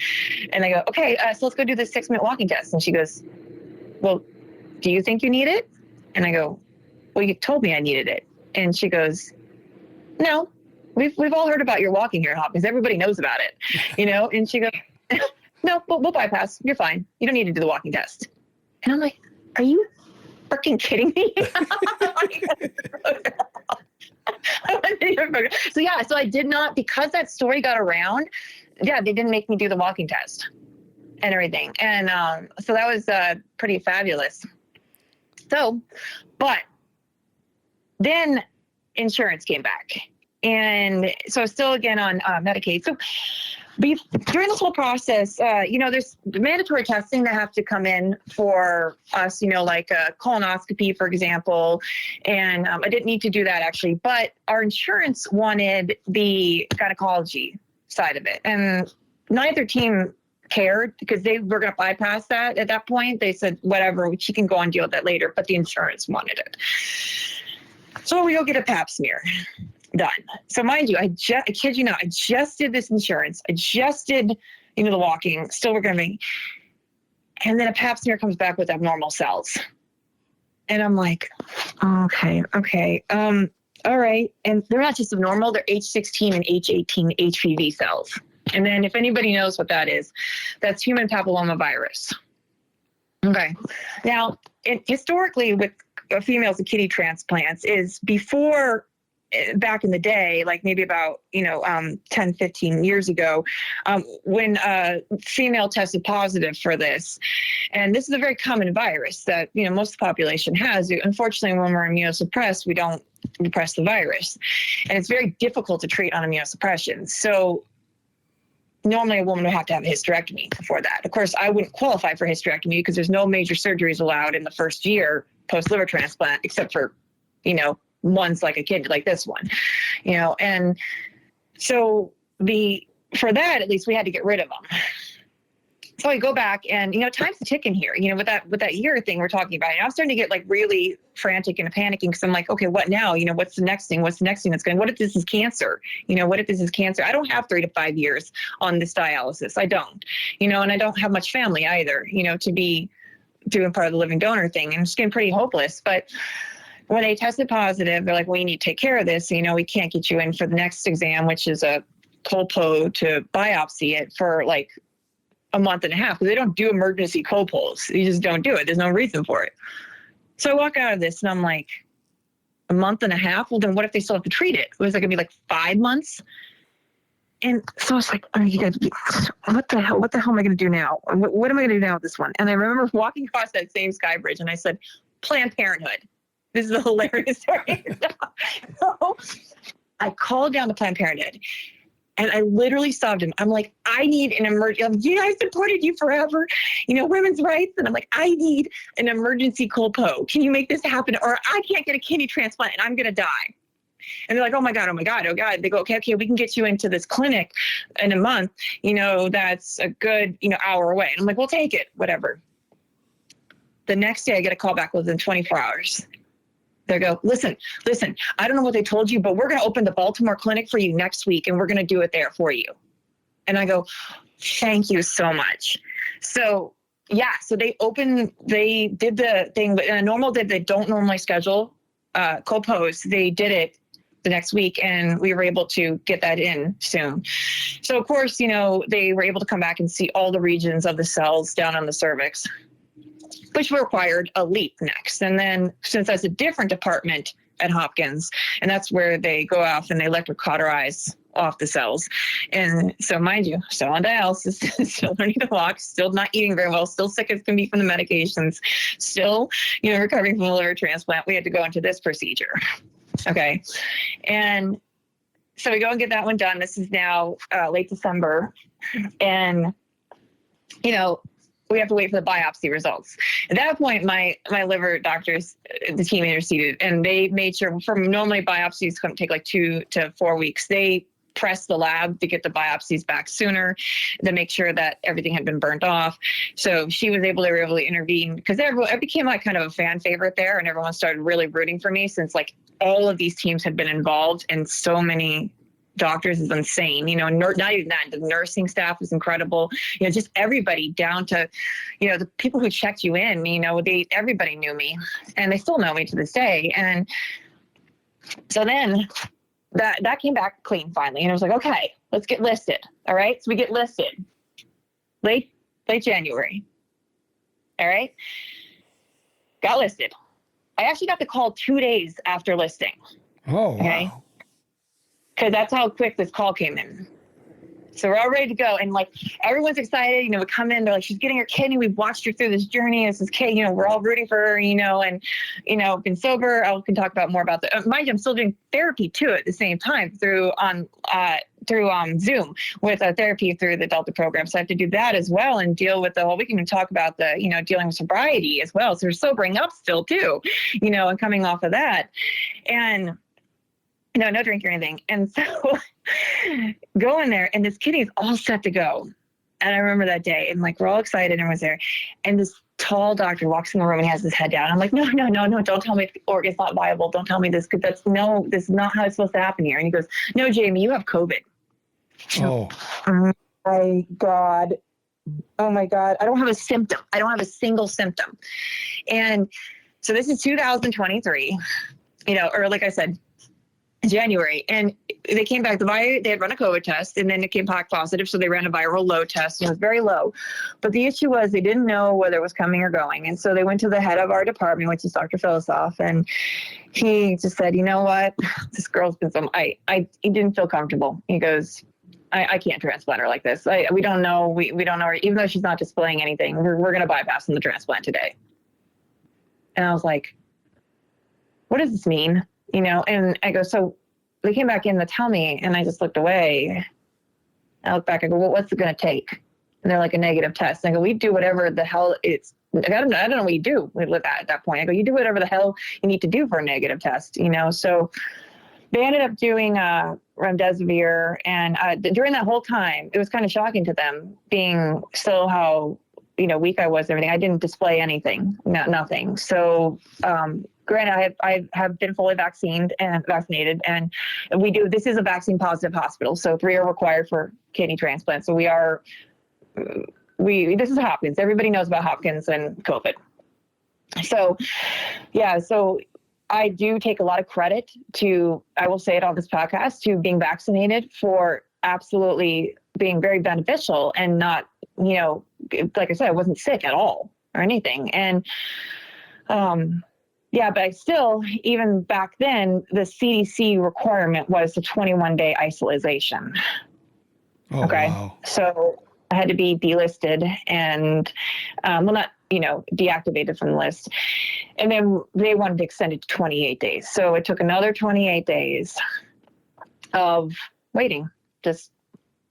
and I go, "Okay, so let's go do this 6-minute walking test." And she goes, "Well, do you think you need it?" And I go, "Well, you told me I needed it." And she goes, "No, we've all heard about your walking here at Hopkins. Everybody knows about it, And she goes, "No, we'll bypass. You're fine. You don't need to do the walking test." And I'm like, "Are you freaking kidding me?" So I did not, because that story got around. Yeah, they didn't make me do the walking test and everything. And so that was pretty fabulous. So, but then insurance came back. And so still again on Medicaid. So during this whole process, there's mandatory testing that have to come in for us, like a colonoscopy, for example. And I didn't need to do that actually, but our insurance wanted the gynecology side of it. And neither team cared because they were going to bypass that at that point. They said, whatever, she can go and deal with that later, but the insurance wanted it. So we go get a pap smear done. So mind you, I kid you not, I just did this insurance. I just did, the walking, still working on me. And then a pap smear comes back with abnormal cells. And I'm like, okay. All right. And they're not just abnormal, they're H16 and H18 HPV cells. And then if anybody knows what that is, that's human papillomavirus. Okay. Now, historically with females and kidney transplants is before, back in the day, like maybe about, 10, 15 years ago, when a female tested positive for this. And this is a very common virus that, most of the population has. Unfortunately, when we're immunosuppressed, we don't repress the virus. And it's very difficult to treat on immunosuppression. So normally a woman would have to have a hysterectomy before that. Of course, I wouldn't qualify for hysterectomy because there's no major surgeries allowed in the first year post-liver transplant, except for, ones like a kidney, like this one, and so for that, at least we had to get rid of them. So I go back and, time's ticking here, with that year thing we're talking about. And I was starting to get like really frantic and panicking because I'm like, okay, what now? What's the next thing? What's the next thing that's going, what if this is cancer? What if this is cancer? I don't have 3 to 5 years on this dialysis. I don't, and I don't have much family either, to be doing part of the living donor thing. I'm just getting pretty hopeless. But when they tested positive, they're like, well, you need to take care of this. We can't get you in for the next exam, which is a colpo to biopsy it for like a month and a half, because they don't do emergency colpos. You just don't do it. There's no reason for it. So I walk out of this and I'm like, a month and a half? Well, then what if they still have to treat it? Was it going to be like 5 months? And so I was like, what the hell am I going to do now? What am I going to do now with this one? And I remember walking across that same sky bridge and I said, Planned Parenthood. This is a hilarious story. So I called down to Planned Parenthood and I literally stopped him. I'm like, I need an emergency. I supported you forever, women's rights. And I'm like, I need an emergency colpo. Can you make this happen? Or I can't get a kidney transplant and I'm going to die. And they're like, oh my God. They go, okay, we can get you into this clinic in a month, that's a good, hour away. And I'm like, we'll take it, whatever. The next day I get a call back within 24 hours. They go, listen, I don't know what they told you, but we're going to open the Baltimore clinic for you next week and we're going to do it there for you. And I go, thank you so much. So yeah, so they did the thing, but they don't normally schedule colpos. They did it the next week and we were able to get that in soon. So of course, they were able to come back and see all the regions of the cells down on the cervix, which required a leap next. And then since that's a different department at Hopkins, and that's where they go off and they electrocauterize off the cells. And so mind you, still on dialysis, still learning to walk, still not eating very well, still sick as can be from the medications, still, recovering from a liver transplant. We had to go into this procedure. Okay. And so we go and get that one done. This is now late December. And, we have to wait for the biopsy results. At that point, my liver doctors, the team interceded, and they made sure from normally biopsies couldn't take like 2 to 4 weeks. They pressed the lab to get the biopsies back sooner to make sure that everything had been burnt off. So they were able to intervene because it became like kind of a fan favorite there, and everyone started really rooting for me since like all of these teams had been involved and so many doctors is insane, not even that. The nursing staff was incredible, just everybody down to, the people who checked you in, everybody knew me and they still know me to this day. And so then that came back clean finally. And I was like, okay, let's get listed. All right. So we get listed late January. All right. Got listed. I actually got the call 2 days after listing. Oh, okay. Wow. Because that's how quick this call came in. So we're all ready to go. And like, everyone's excited, we come in, they're like, she's getting her kidney. We've watched her through this journey. This is kid, we're all rooting for her, and, been sober. I can talk about more about that. Mind you, I'm still doing therapy too at the same time through Zoom with a therapy through the Delta program. So I have to do that as well and deal with we can talk about the, dealing with sobriety as well. So we're sobering up still too, and coming off of that. And no drink or anything. And so go in there and this kidney is all set to go. And I remember that day and like, we're all excited and was there. And this tall doctor walks in the room and has his head down. I'm like, no, don't tell me the organ's not viable. Don't tell me this. Cause this is not how it's supposed to happen here. And he goes, no, Jamie, you have COVID. Oh my God. Oh my God. I don't have a symptom. I don't have a single symptom. And so this is 2023, or like I said, January. And they came back, they had run a COVID test, and then it came back positive. So they ran a viral low test, and it was very low. But the issue was they didn't know whether it was coming or going. And so they went to the head of our department, which is Dr. Philosoph, and he just said, you know what, this girl's been he didn't feel comfortable. He goes, I can't transplant her like this. We don't know. We don't know her, even though she's not displaying anything. We're going to bypass the transplant today. And I was like, what does this mean? And I go, so they came back in to tell me, and I just looked away. I look back, I go, well, what's it going to take? And they're like, a negative test. And I go, we do whatever the hell I don't know what you do at that point. I go, you do whatever the hell you need to do for a negative test, So they ended up doing remdesivir, and during that whole time, it was kind of shocking to them, being still how weak I was and everything. I didn't display anything, nothing. So granted, I have been fully vaccinated, and this is a vaccine positive hospital, so 3 are required for kidney transplant. So this is Hopkins. Everybody knows about Hopkins and COVID. So yeah, so I do take a lot of credit to, I will say it on this podcast, to being vaccinated, for absolutely being very beneficial and not, like I said, I wasn't sick at all or anything. And, but I still, even back then, the CDC requirement was the 21-day isolation. Oh, okay. Wow. So I had to be delisted and, not, deactivated from the list. And then they wanted to extend it to 28 days. So it took another 28 days of waiting, just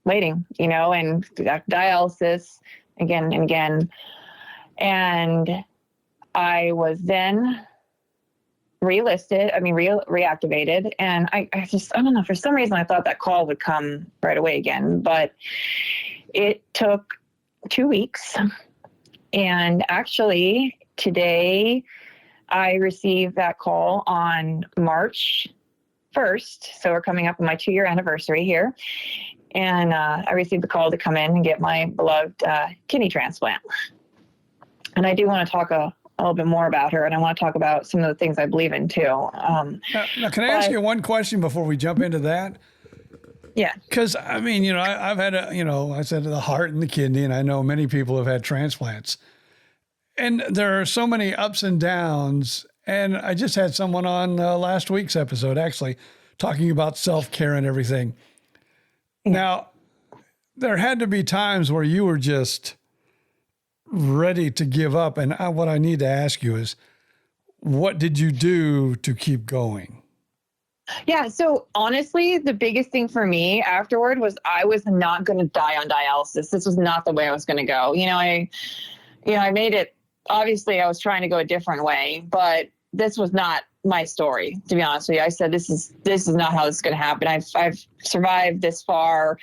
waiting, and dialysis again and again. And I was then reactivated. And I don't know, for some reason I thought that call would come right away again, but it took 2 weeks. And actually today I received that call on March 1st. So we're coming up on my 2-year anniversary here. And I received the call to come in and get my beloved kidney transplant. And I do want to talk a little bit more about her, and I want to talk about some of the things I believe in too. Now, can I ask you one question before we jump into that? Yeah. Because, I've had, I said the heart and the kidney, and I know many people have had transplants. And there are so many ups and downs. And I just had someone on last week's episode, actually, talking about self-care and everything. Yeah. Now, there had to be times where you were just ready to give up. And what I need to ask you is, what did you do to keep going? Yeah. So honestly, the biggest thing for me afterward was I was not going to die on dialysis. This was not the way I was going to go. I made it, obviously I was trying to go a different way, but this was not my story, to be honest with you. I said, this is not how this is going to happen. I've survived this far.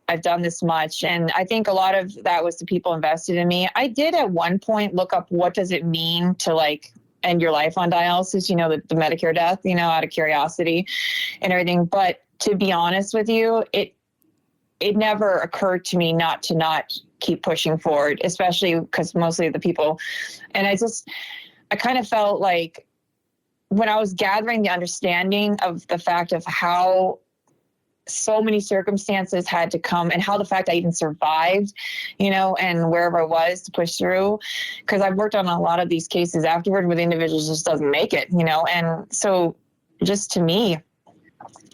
I've done this much. And I think a lot of that was the people invested in me. I did at one point look up, what does it mean to end your life on dialysis, the Medicare death, out of curiosity and everything. But to be honest with you, it never occurred to me not to keep pushing forward, especially because mostly the people, and I kind of felt like when I was gathering the understanding of the fact of how so many circumstances had to come, and how the fact I even survived, and wherever I was to push through, because I've worked on a lot of these cases afterward where the individual just doesn't make it, and so just to me,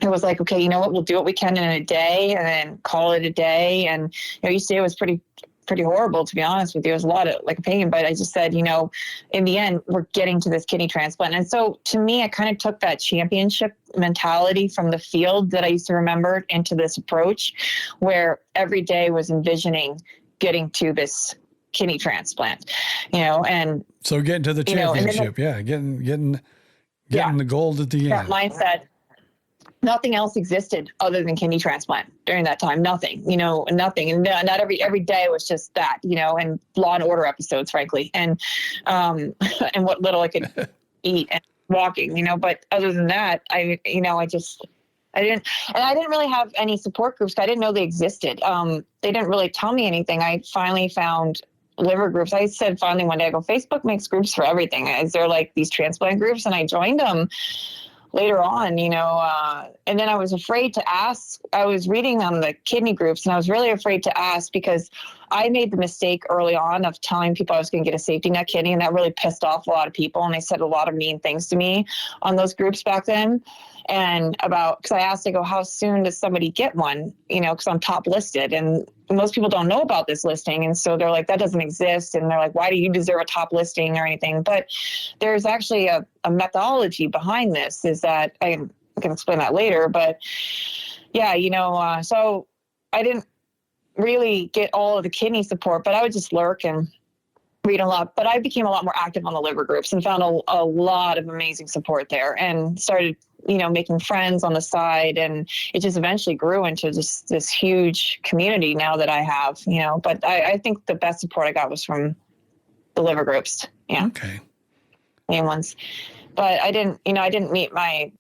it was like, okay, you know what, we'll do what we can in a day and then call it a day. And, each day was pretty horrible, to be honest with you. It was a lot of pain, but I just said, in the end, we're getting to this kidney transplant. And so to me, I kind of took that championship mentality from the field that I used to remember into this approach where every day was envisioning getting to this kidney transplant, and so getting to the championship, getting the gold at the end. Mindset. Nothing else existed other than kidney transplant during that time. Nothing, nothing. And not every day was just that, and Law and Order episodes, frankly, and what little I could eat and walking, but other than that, I didn't really have any support groups. I didn't know they existed. They didn't really tell me anything. I finally found liver groups. I said finally one day, I go, Facebook makes groups for everything. Is there these transplant groups? And I joined them later on, and then I was afraid to ask. I was reading on the kidney groups, and I was really afraid to ask because I made the mistake early on of telling people I was going to get a safety net kidney, and that really pissed off a lot of people. And they said a lot of mean things to me on those groups back then. And because I asked, I go, how soon does somebody get one? Because I'm top listed, and most people don't know about this listing. And so they're like, that doesn't exist. And they're like, why do you deserve a top listing or anything? But there's actually a methodology behind this, is that I can explain that later. But yeah, so I didn't really get all of the kidney support, but I would just lurk and read a lot. But I became a lot more active on the liver groups and found a lot of amazing support there, and started making friends on the side, and it just eventually grew into just this huge community now that I have, but I think the best support I got was from the liver groups. Yeah. Okay. Main ones. But I didn't meet my,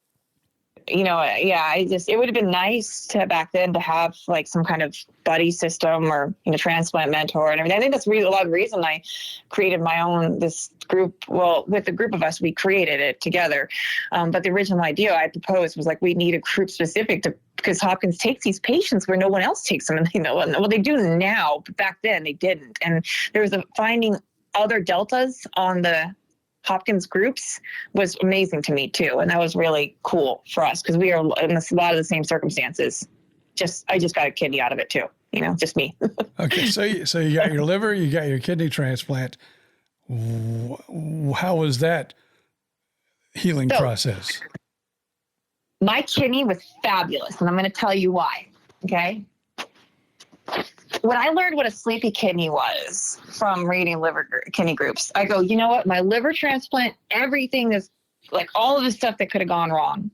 it would have been nice to back then to have like some kind of buddy system or, transplant mentor and everything. I think that's really a lot of the reason I created my own, this group. Well, with a group of us, we created it together. But the original idea I proposed was like, we need a group specific because Hopkins takes these patients where no one else takes them. And well, they do now, but back then they didn't. And there was finding other deltas on the Hopkins groups was amazing to me too. And that was really cool for us because we are in a lot of the same circumstances. I just got a kidney out of it too, just me. Okay. So you got your liver, you got your kidney transplant. How was that healing process? My kidney was fabulous, and I'm going to tell you why. Okay. When I learned what a sleepy kidney was from reading kidney groups, I go, you know what? My liver transplant, everything is like all of the stuff that could have gone wrong.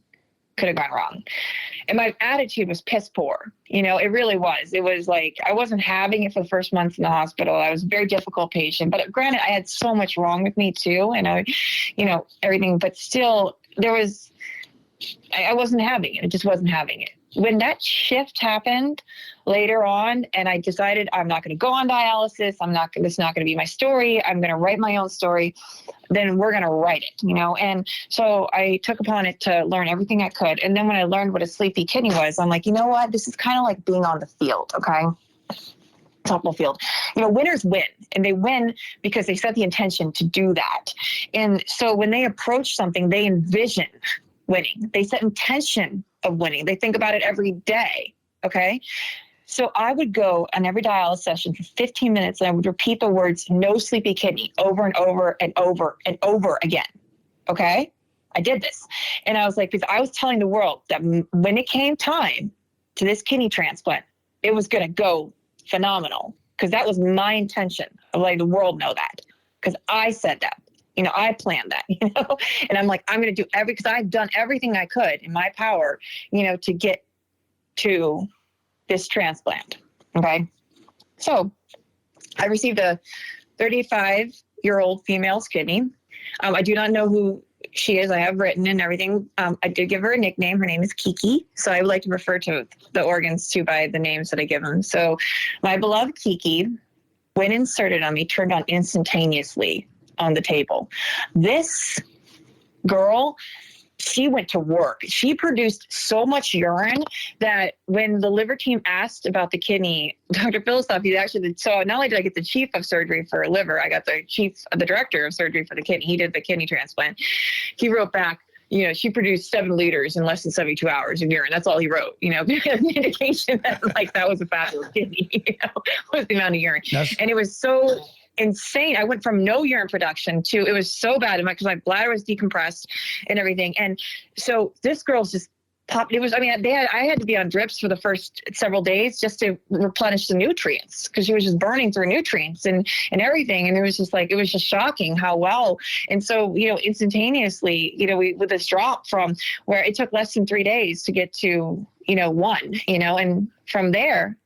And my attitude was piss poor. It really was. It was like, I wasn't having it for the first month in the hospital. I was a very difficult patient, but granted, I had so much wrong with me too. And everything, but still I wasn't having it. I just wasn't having it. When that shift happened later on, and I decided I'm not going to go on dialysis, this is not going to be my story, I'm going to write my own story, then we're going to write it, And so I took upon it to learn everything I could. And then when I learned what a sleepy kidney was, I'm like, you know what? This is kind of like being on the field, okay? Softball field. Winners win, and they win because they set the intention to do that. And so when they approach something, they envision winning. They set intention of winning. They think about it every day. Okay. So I would go on every dialysis session for 15 minutes, and I would repeat the words, no sleepy kidney, over and over and over and over again. Okay. I did this. And I was like, because I was telling the world that when it came time to this kidney transplant, it was going to go phenomenal, because that was my intention of letting the world know that, because I said that. I planned that, and I'm like, I'm going to do because I've done everything I could in my power, to get to this transplant. Okay. So I received a 35-year-old female's kidney. I do not know who she is. I have written and everything. I did give her a nickname. Her name is Kiki. So I would like to refer to the organs too by the names that I give them. So my beloved Kiki, when inserted on me, turned on instantaneously on the table. This girl, she went to work. She produced so much urine that when the liver team asked about the kidney, Dr. Philosoph, so not only did I get the chief of surgery for liver, I got the director of surgery for the kidney. He did the kidney transplant. He wrote back, she produced 7 liters in less than 72 hours of urine. That's all he wrote, an indication that that was a fabulous kidney, was the amount of urine. And it was so insane. I went from no urine production to, it was so bad because my bladder was decompressed and everything. And so this girl's just popped. I had to be on drips for the first several days just to replenish the nutrients, because she was just burning through nutrients and everything. And it was just shocking how well. And so, instantaneously, with this drop from where it took less than 3 days to get to, 1, and from there,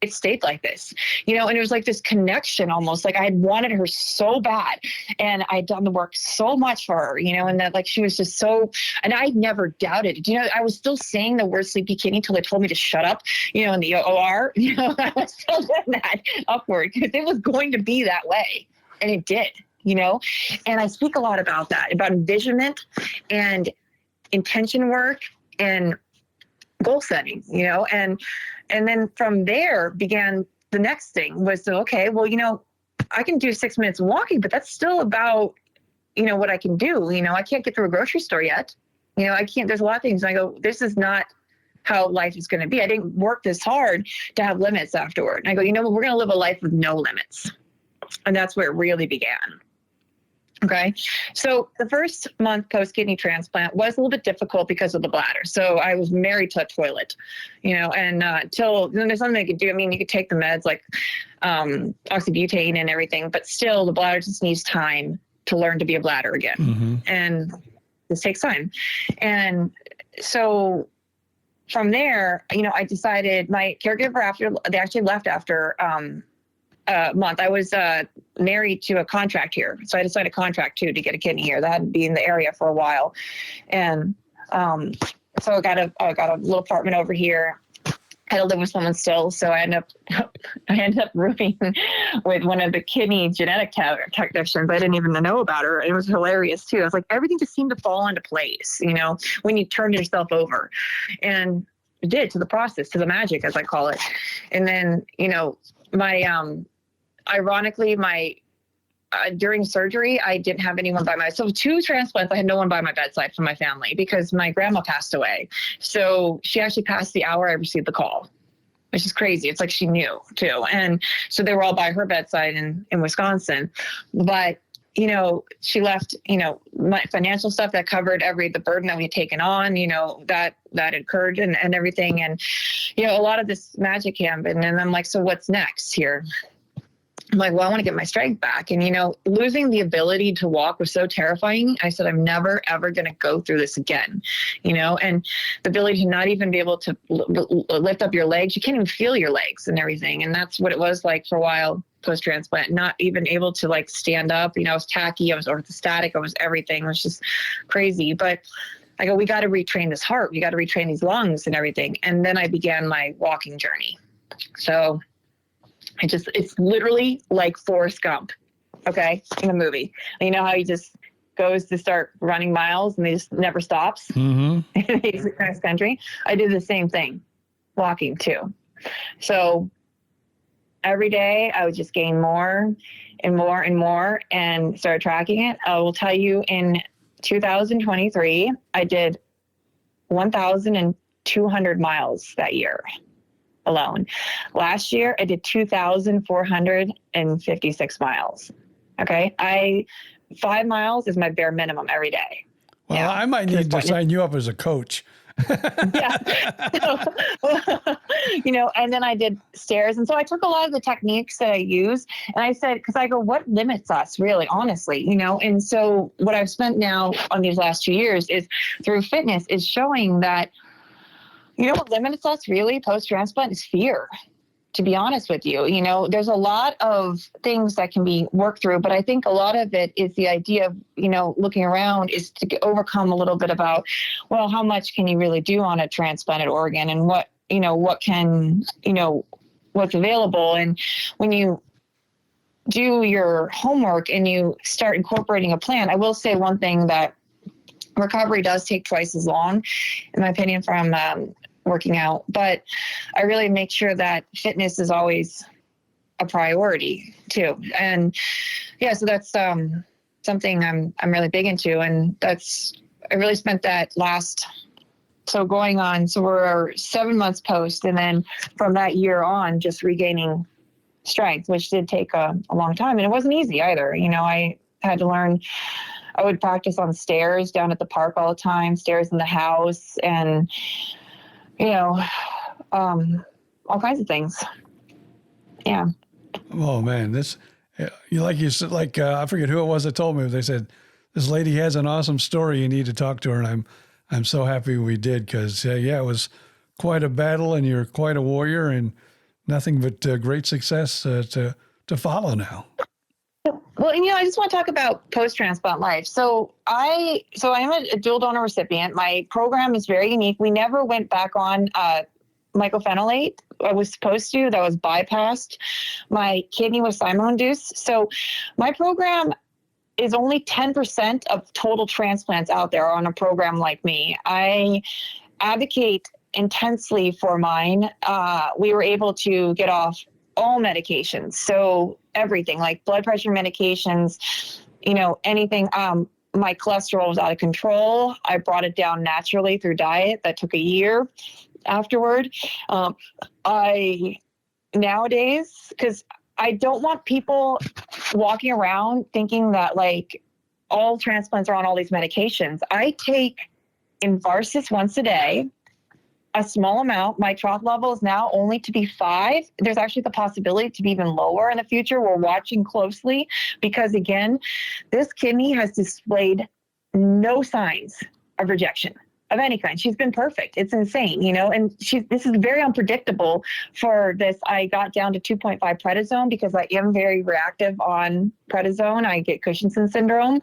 it stayed like this, and it was like this connection, almost like I had wanted her so bad, and I'd done the work so much for her, and that she was just so, and I never doubted it. I was still saying the word sleepy kidney until they told me to shut up, in the OR, I was still doing that upward because it was going to be that way. And it did, and I speak a lot about that, about envisionment and intention work and goal setting, and then from there began the next thing was, okay, well, I can do 6 minutes walking, but that's still about, what I can do. I can't get to a grocery store yet. I can't, there's a lot of things. And I go, this is not how life is going to be. I didn't work this hard to have limits afterward. And I go, we're going to live a life with no limits. And that's where it really began. Okay. So the first month post kidney transplant was a little bit difficult because of the bladder. So I was married to a toilet, and till then there's nothing I could do. I mean, you could take the meds like oxybutane and everything, but still the bladder just needs time to learn to be a bladder again. Mm-hmm. And this takes time. And so from there, I decided my caregiver they actually left after a month. I was married to a contract here. So I decided to contract to get a kidney here. That had been in the area for a while. And so I got a little apartment over here. I had to live with someone still. So I ended up rooming with one of the kidney genetic technicians. I didn't even know about her. It was hilarious too. I was like, everything just seemed to fall into place, when you turned yourself over. And it did, to the process, to the magic, as I call it. And then, ironically, during surgery, I didn't have anyone by so 2 transplants, I had no one by my bedside from my family because my grandma passed away. So she actually passed the hour I received the call, which is crazy. It's like she knew too. And so they were all by her bedside in Wisconsin. But, she left, my financial stuff that covered the burden that we had taken on, that occurred and everything. And, a lot of this magic happened. And I'm like, so what's next here? I'm like, well, I want to get my strength back. And, losing the ability to walk was so terrifying. I said, I'm never, ever going to go through this again, and the ability to not even be able to lift up your legs. You can't even feel your legs and everything. And that's what it was like for a while post-transplant, not even able to stand up. I was tacky, I was orthostatic, I was everything. It was just crazy. But I go, we got to retrain this heart. We got to retrain these lungs and everything. And then I began my walking journey. So it's literally like Forrest Gump, okay, in the movie. You know how he just goes to start running miles and he just never stops in the cross country? I did the same thing, walking too. So every day I would just gain more and more and more and start tracking it. I will tell you, in 2023, I did 1,200 miles that year alone. Last year, I did 2,456 miles. Okay. 5 miles is my bare minimum every day. Well, I might need to sign you up as a coach. Yeah. And then I did stairs. And so I took a lot of the techniques that I use and I said, because I go, what limits us really, honestly, And so what I've spent now on these last 2 years is through fitness is showing that, what limits us really post-transplant is fear, to be honest with you. There's a lot of things that can be worked through, but I think a lot of it is the idea of, looking around is to overcome a little bit about, well, how much can you really do on a transplanted organ and what can, what's available. And when you do your homework and you start incorporating a plan, I will say one thing, that recovery does take twice as long, in my opinion, from working out. But I really make sure that fitness is always a priority too. And yeah, so that's something I'm really big into. And I really spent that so we're 7 months post. And then from that year on, just regaining strength, which did take a long time. And it wasn't easy either. I had to learn. I would practice on stairs down at the park all the time, stairs in the house, and, all kinds of things. Yeah. Oh man, I forget who it was that told me, they said, this lady has an awesome story. You need to talk to her. And I'm so happy we did, because it was quite a battle and you're quite a warrior, and nothing but great success to follow now. Well, I just want to talk about post-transplant life. So I am a dual donor recipient. My program is very unique. We never went back on mycophenolate. I was supposed to. That was bypassed. My kidney was thymo-induced. So my program is only 10% of total transplants out there on a program like me. I advocate intensely for mine. We were able to get off all medications. So everything like blood pressure medications, anything. My cholesterol was out of control. I brought it down naturally through diet. That took a year afterward. Nowadays, because I don't want people walking around thinking that like all transplants are on all these medications. I take Invarsis once a day, a small amount. My trough level is now only to be 5. There's actually the possibility to be even lower in the future. We're watching closely because, again, this kidney has displayed no signs of rejection of any kind. She's been perfect. It's insane, and this is very unpredictable for this. I got down to 2.5 prednisone because I am very reactive on prednisone. I get Cushing's syndrome,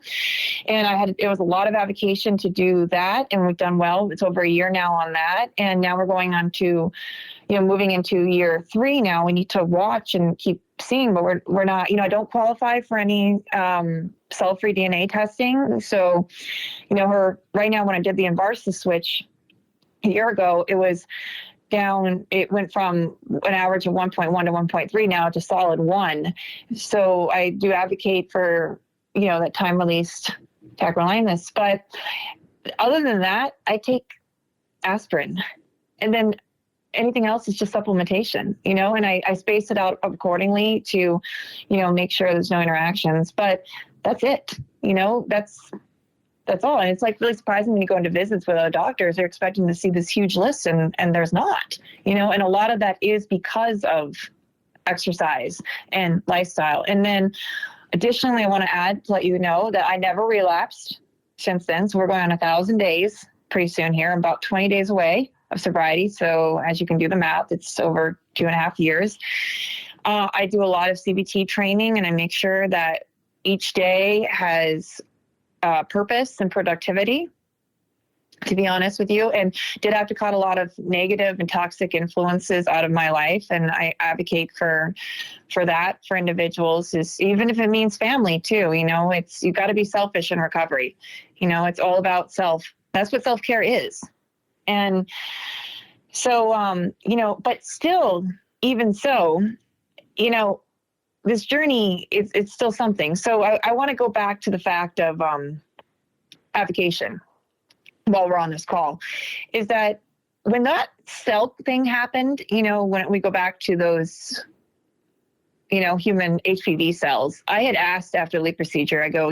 and it was a lot of avocation to do that, and we've done well. It's over a year now on that, and now we're going on to, moving into year 3 now. We need to watch and keep seeing, but we're not, I don't qualify for any cell-free DNA testing. So, right now when I did the Invarsis switch a year ago, it was down, it went from an average of 1.1 to 1.3 now to solid 1. So I do advocate for, that time-released tacrolimus. But other than that, I take aspirin. And then anything else is just supplementation, and I space it out accordingly to, make sure there's no interactions, but that's it, that's all. And it's like really surprising when you go into visits with other doctors, they're expecting to see this huge list and there's not, and a lot of that is because of exercise and lifestyle. And then additionally, I want to add to let you know that I never relapsed since then. So we're going on 1,000 days pretty soon here. I'm about 20 days away of sobriety. So as you can do the math, it's over 2.5 years. I do a lot of CBT training, and I make sure that each day has purpose and productivity, to be honest with you, and did have to cut a lot of negative and toxic influences out of my life. And I advocate for that for individuals, is even if it means family too, you got to be selfish in recovery. It's all about self. That's what self-care is. And so, but still, even so, this journey, it's still something. So I want to go back to the fact of avocation while we're on this call, is that when that cell thing happened, when we go back to those, human HPV cells, I had asked after the LEAP procedure, I go,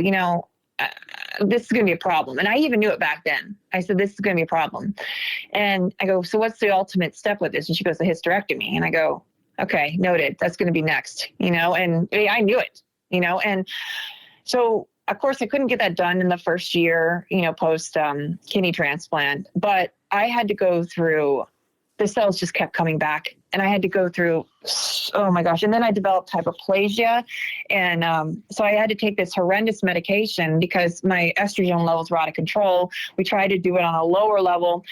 this is going to be a problem. And I even knew it back then. I said, this is going to be a problem. And I go, so what's the ultimate step with this? And she goes, the hysterectomy. And I go, okay, noted. That's going to be next, and I knew it, and so of course I couldn't get that done in the first year, post kidney transplant, but I had to go through, the cells just kept coming back, and I had to go through, oh my gosh. And then I developed hyperplasia. And so I had to take this horrendous medication because my estrogen levels were out of control. We tried to do it on a lower level,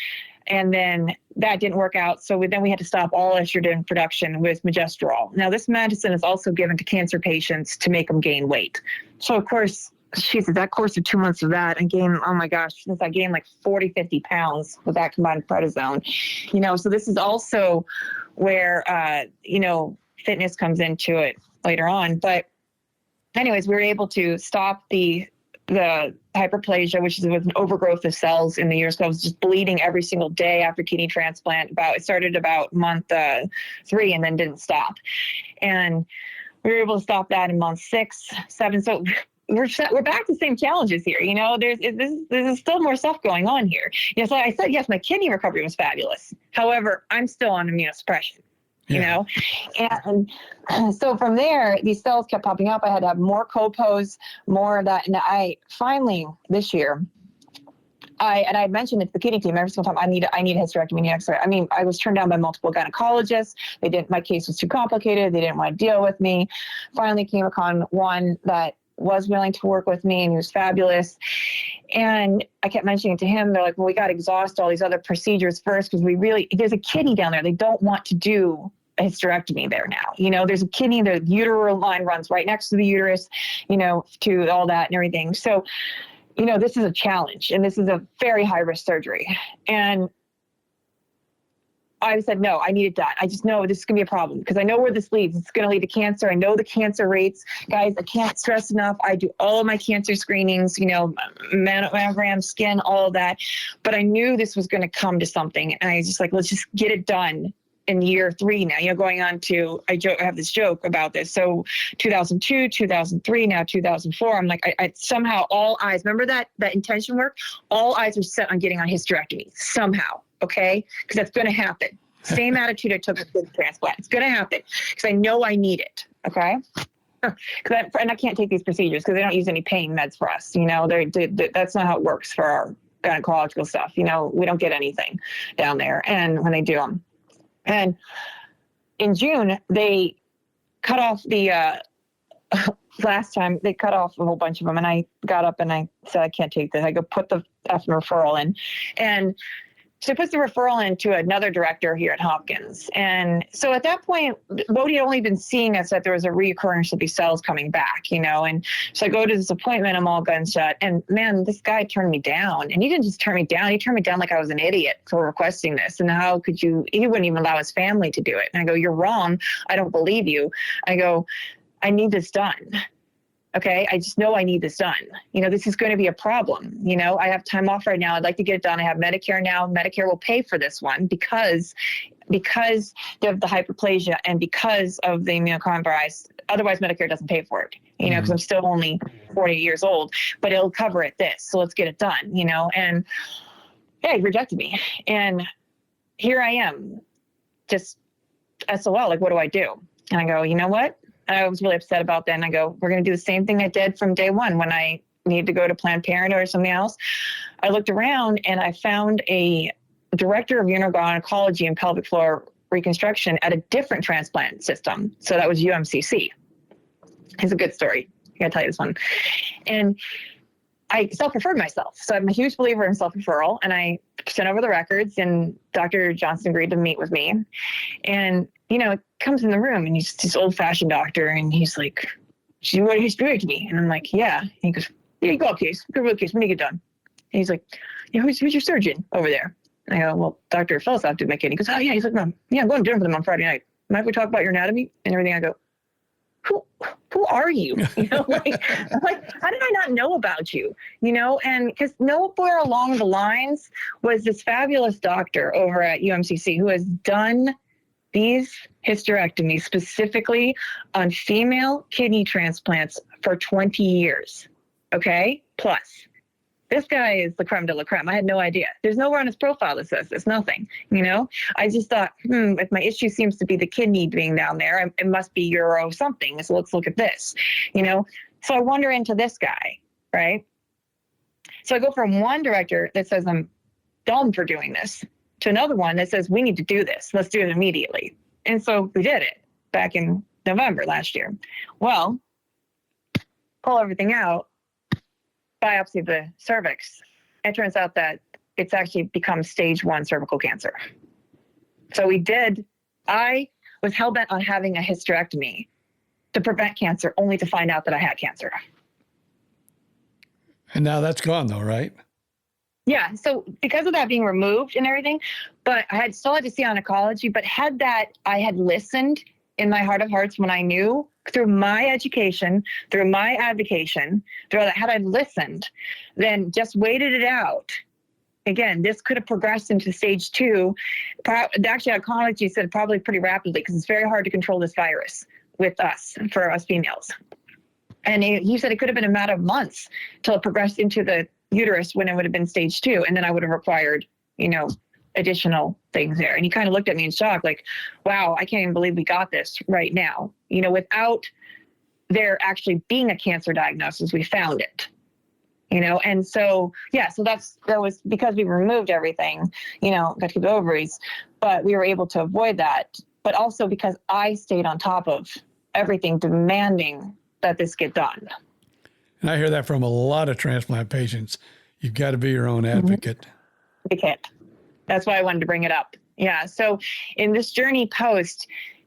and then that didn't work out. So we had to stop all estrogen production with progesterone. Now, this medicine is also given to cancer patients to make them gain weight. So, of course, that course of 2 months of that, I gained, oh my gosh, since I gained like 40, 50 pounds with that combined prednisone. So this is also where, fitness comes into it later on. But anyways, we were able to stop the hyperplasia, which is with an overgrowth of cells in the uterus. I was just bleeding every single day after kidney transplant. It started about month 3 and then didn't stop. And we were able to stop that in month 6, 7. So we're back to the same challenges here. There's still more stuff going on here. Yes, I said, yes, my kidney recovery was fabulous. However, I'm still on immunosuppression. And so from there, these cells kept popping up. I had to have more copos, more of that. And I finally, this year, I mentioned it to the kidney team every single time, I need a hysterectomy, I mean, I was turned down by multiple gynecologists. My case was too complicated. They didn't want to deal with me. Finally came upon one that was willing to work with me, and he was fabulous. And I kept mentioning it to him. They're like, well, we got to exhaust all these other procedures first because there's a kidney down there. They don't want to do hysterectomy there now. There's a kidney, the uterine line runs right next to the uterus, to all that and everything. So, this is a challenge, and this is a very high risk surgery. And I said, no, I need it done. I just know this is going to be a problem because I know where this leads. It's going to lead to cancer. I know the cancer rates. Guys, I can't stress enough. I do all of my cancer screenings, mammogram, skin, all of that. But I knew this was going to come to something. And I was just like, let's just get it done in year 3 now, going on to, I have this joke about this. So 2002, 2003, now 2004, I'm like, I somehow all eyes, remember that intention work? All eyes are set on getting on hysterectomy somehow. Okay. Cause that's going to happen. Same attitude I took with the transplant. It's going to happen because I know I need it. Okay. And I can't take these procedures because they don't use any pain meds for us. That's not how it works for our gynecological stuff. We don't get anything down there. And when they do them, and in June, they cut off the, last time they cut off a whole bunch of them. And I got up and I said, I can't take this. I go put the effing referral in. And so I put the referral into another director here at Hopkins. And so at that point, what he had only been seeing is that there was a reoccurrence of these cells coming back, And so I go to this appointment, I'm all guns shut. And man, this guy turned me down. And he didn't just turn me down. He turned me down like I was an idiot for requesting this. And how could you, he wouldn't even allow his family to do it. And I go, you're wrong. I don't believe you. I go, I need this done. Okay. I just know I need this done. This is going to be a problem. I have time off right now. I'd like to get it done. I have Medicare now. Medicare will pay for this one because of the hyperplasia and because of the immunocompromised. Otherwise, Medicare doesn't pay for it, because I'm still only 40 years old, but it'll cover it this. So let's get it done, and yeah, he rejected me. And here I am, just SOL, like, what do I do? And I go, you know what? I was really upset about that. And I go, we're going to do the same thing I did from day one when I needed to go to Planned Parenthood or something else. I looked around and I found a director of urogynecology and pelvic floor reconstruction at a different transplant system. So that was UMCC. It's a good story. I got to tell you this one. And I self-referred myself. So I'm a huge believer in self-referral. And I sent over the records and Dr. Johnson agreed to meet with me. And it comes in the room and he's this old-fashioned doctor and he's like, "She wrote a hysterectomy." And I'm like, "Yeah." And he goes, "Yeah, you go case. Go real case. When do you get done?" And he's like, "Who's your surgeon over there?" And I go, "Well, Dr. Felsop did my kidney." He goes, "Oh yeah." He's like, "No, yeah, I'm going to dinner with him on Friday night. Mind if we talk about your anatomy and everything?" I go, Who are you? I'm like, how did I not know about you? And because nowhere along the lines was this fabulous doctor over at UMCC who has done these hysterectomies specifically on female kidney transplants for 20 years. Okay. Plus, this guy is the creme de la creme. I had no idea. There's nowhere on his profile that says this, nothing, I just thought, if my issue seems to be the kidney being down there, it must be Euro something. So let's look at this, So I wander into this guy, right? So I go from one director that says I'm dumb for doing this to another one that says we need to do this. Let's do it immediately. And so we did it back in November last year. Well, pull everything out, biopsy the cervix. It turns out that it's actually become stage 1 cervical cancer. So I was hell-bent on having a hysterectomy to prevent cancer, only to find out that I had cancer. And now that's gone though, right? Yeah. So because of that being removed and everything, but I still had to see oncology, but I had listened in my heart of hearts when I knew through my education, through my advocation, had I listened, then just waited it out. Again, this could have progressed into stage 2. Actually, oncology said probably pretty rapidly because it's very hard to control this virus for us females. And he said it could have been a matter of months till it progressed into the uterus when it would have been stage 2. And then I would have required, additional things there. And he kind of looked at me in shock, like, wow, I can't even believe we got this right now. Without there actually being a cancer diagnosis, we found it. And so, yeah, so that was because we removed everything, got to keep the ovaries, but we were able to avoid that. But also because I stayed on top of everything, demanding that this get done. And I hear that from a lot of transplant patients. You've got to be your own advocate. You can't. That's why I wanted to bring it up. Yeah. So in this journey post,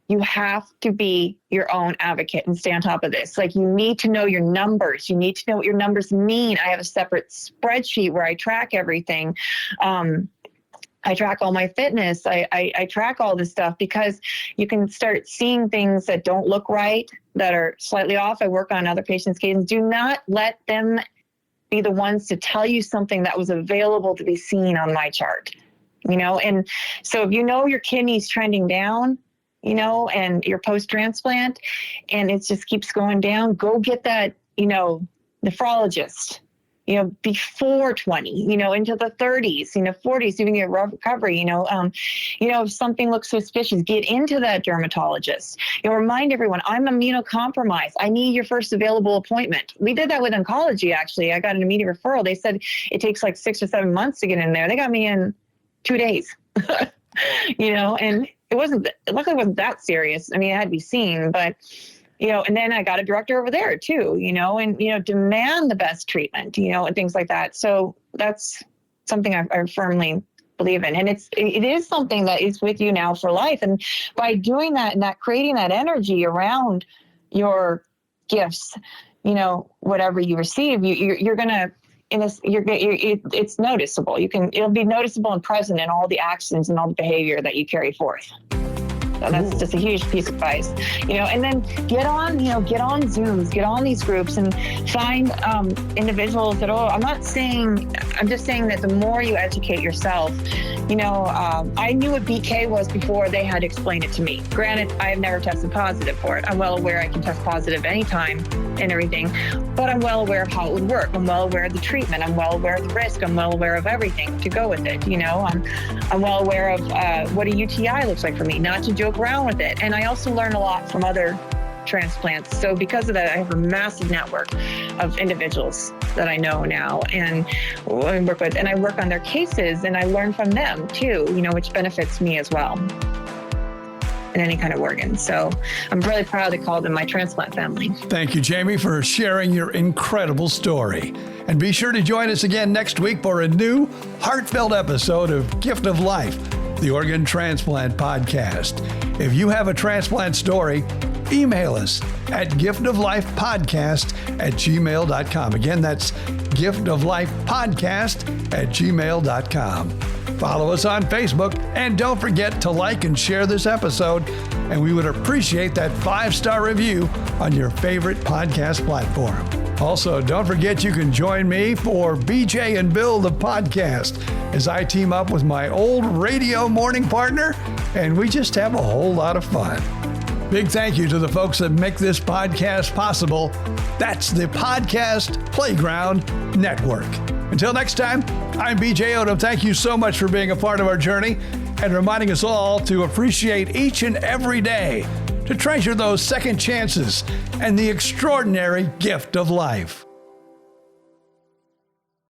you have to be your own advocate and stay on top of this. Like, you need to know your numbers. You need to know what your numbers mean. I have a separate spreadsheet where I track everything. I track all my fitness. I track all this stuff because you can start seeing things that don't look right, that are slightly off. I work on other patients' cases. Do not let them be the ones to tell you something that was available to be seen on my chart, And so if your kidney's trending down, and you're post-transplant and it just keeps going down, go get that, nephrologist, before 20, into the 30s, 40s, even get recovery, if something looks suspicious, get into that dermatologist. Remind everyone, I'm immunocompromised. I need your first available appointment. We did that with oncology, actually. I got an immediate referral. They said it takes like 6 or 7 months to get in there. They got me in 2 days, and luckily it wasn't that serious. I mean, it had to be seen, but, and then I got a director over there too, and, demand the best treatment, and things like that. So that's something I firmly believe in. And it is something that is with you now for life. And by doing that and creating that energy around your gifts, whatever you receive, you're going to, it's noticeable. It'll be noticeable and present in all the actions and all the behavior that you carry forth. So that's just a huge piece of advice, and then get on Zooms, get on these groups and find individuals that, I'm just saying that the more you educate yourself, I knew what BK was before they had explained it to me. Granted, I have never tested positive for it. I'm well aware I can test positive anytime and everything, but I'm well aware of how it would work. I'm well aware of the treatment. I'm well aware of the risk. I'm well aware of everything to go with it. I'm well aware of what a UTI looks like for me, not to joke around with it. And I also learn a lot from other transplants. So because of that, I have a massive network of individuals that I know now and work with, and I work on their cases and I learn from them too, which benefits me as well in any kind of organ. So I'm really proud to call them my transplant family. Thank you, Jamie, for sharing your incredible story. And be sure to join us again next week for a new heartfelt episode of Gift of Life, the Organ Transplant Podcast. If you have a transplant story, email us at giftoflifepodcast@gmail.com. Again, that's giftoflifepodcast@gmail.com. Follow us on Facebook, and don't forget to like and share this episode, and we would appreciate that 5-star review on your favorite podcast platform. Also, don't forget you can join me for BJ and Bill, the podcast, as I team up with my old radio morning partner, and we just have a whole lot of fun. Big thank you to the folks that make this podcast possible. That's the Podcast Playground Network. Until next time, I'm BJ Odom. Thank you so much for being a part of our journey and reminding us all to appreciate each and every day, to treasure those second chances and the extraordinary gift of life.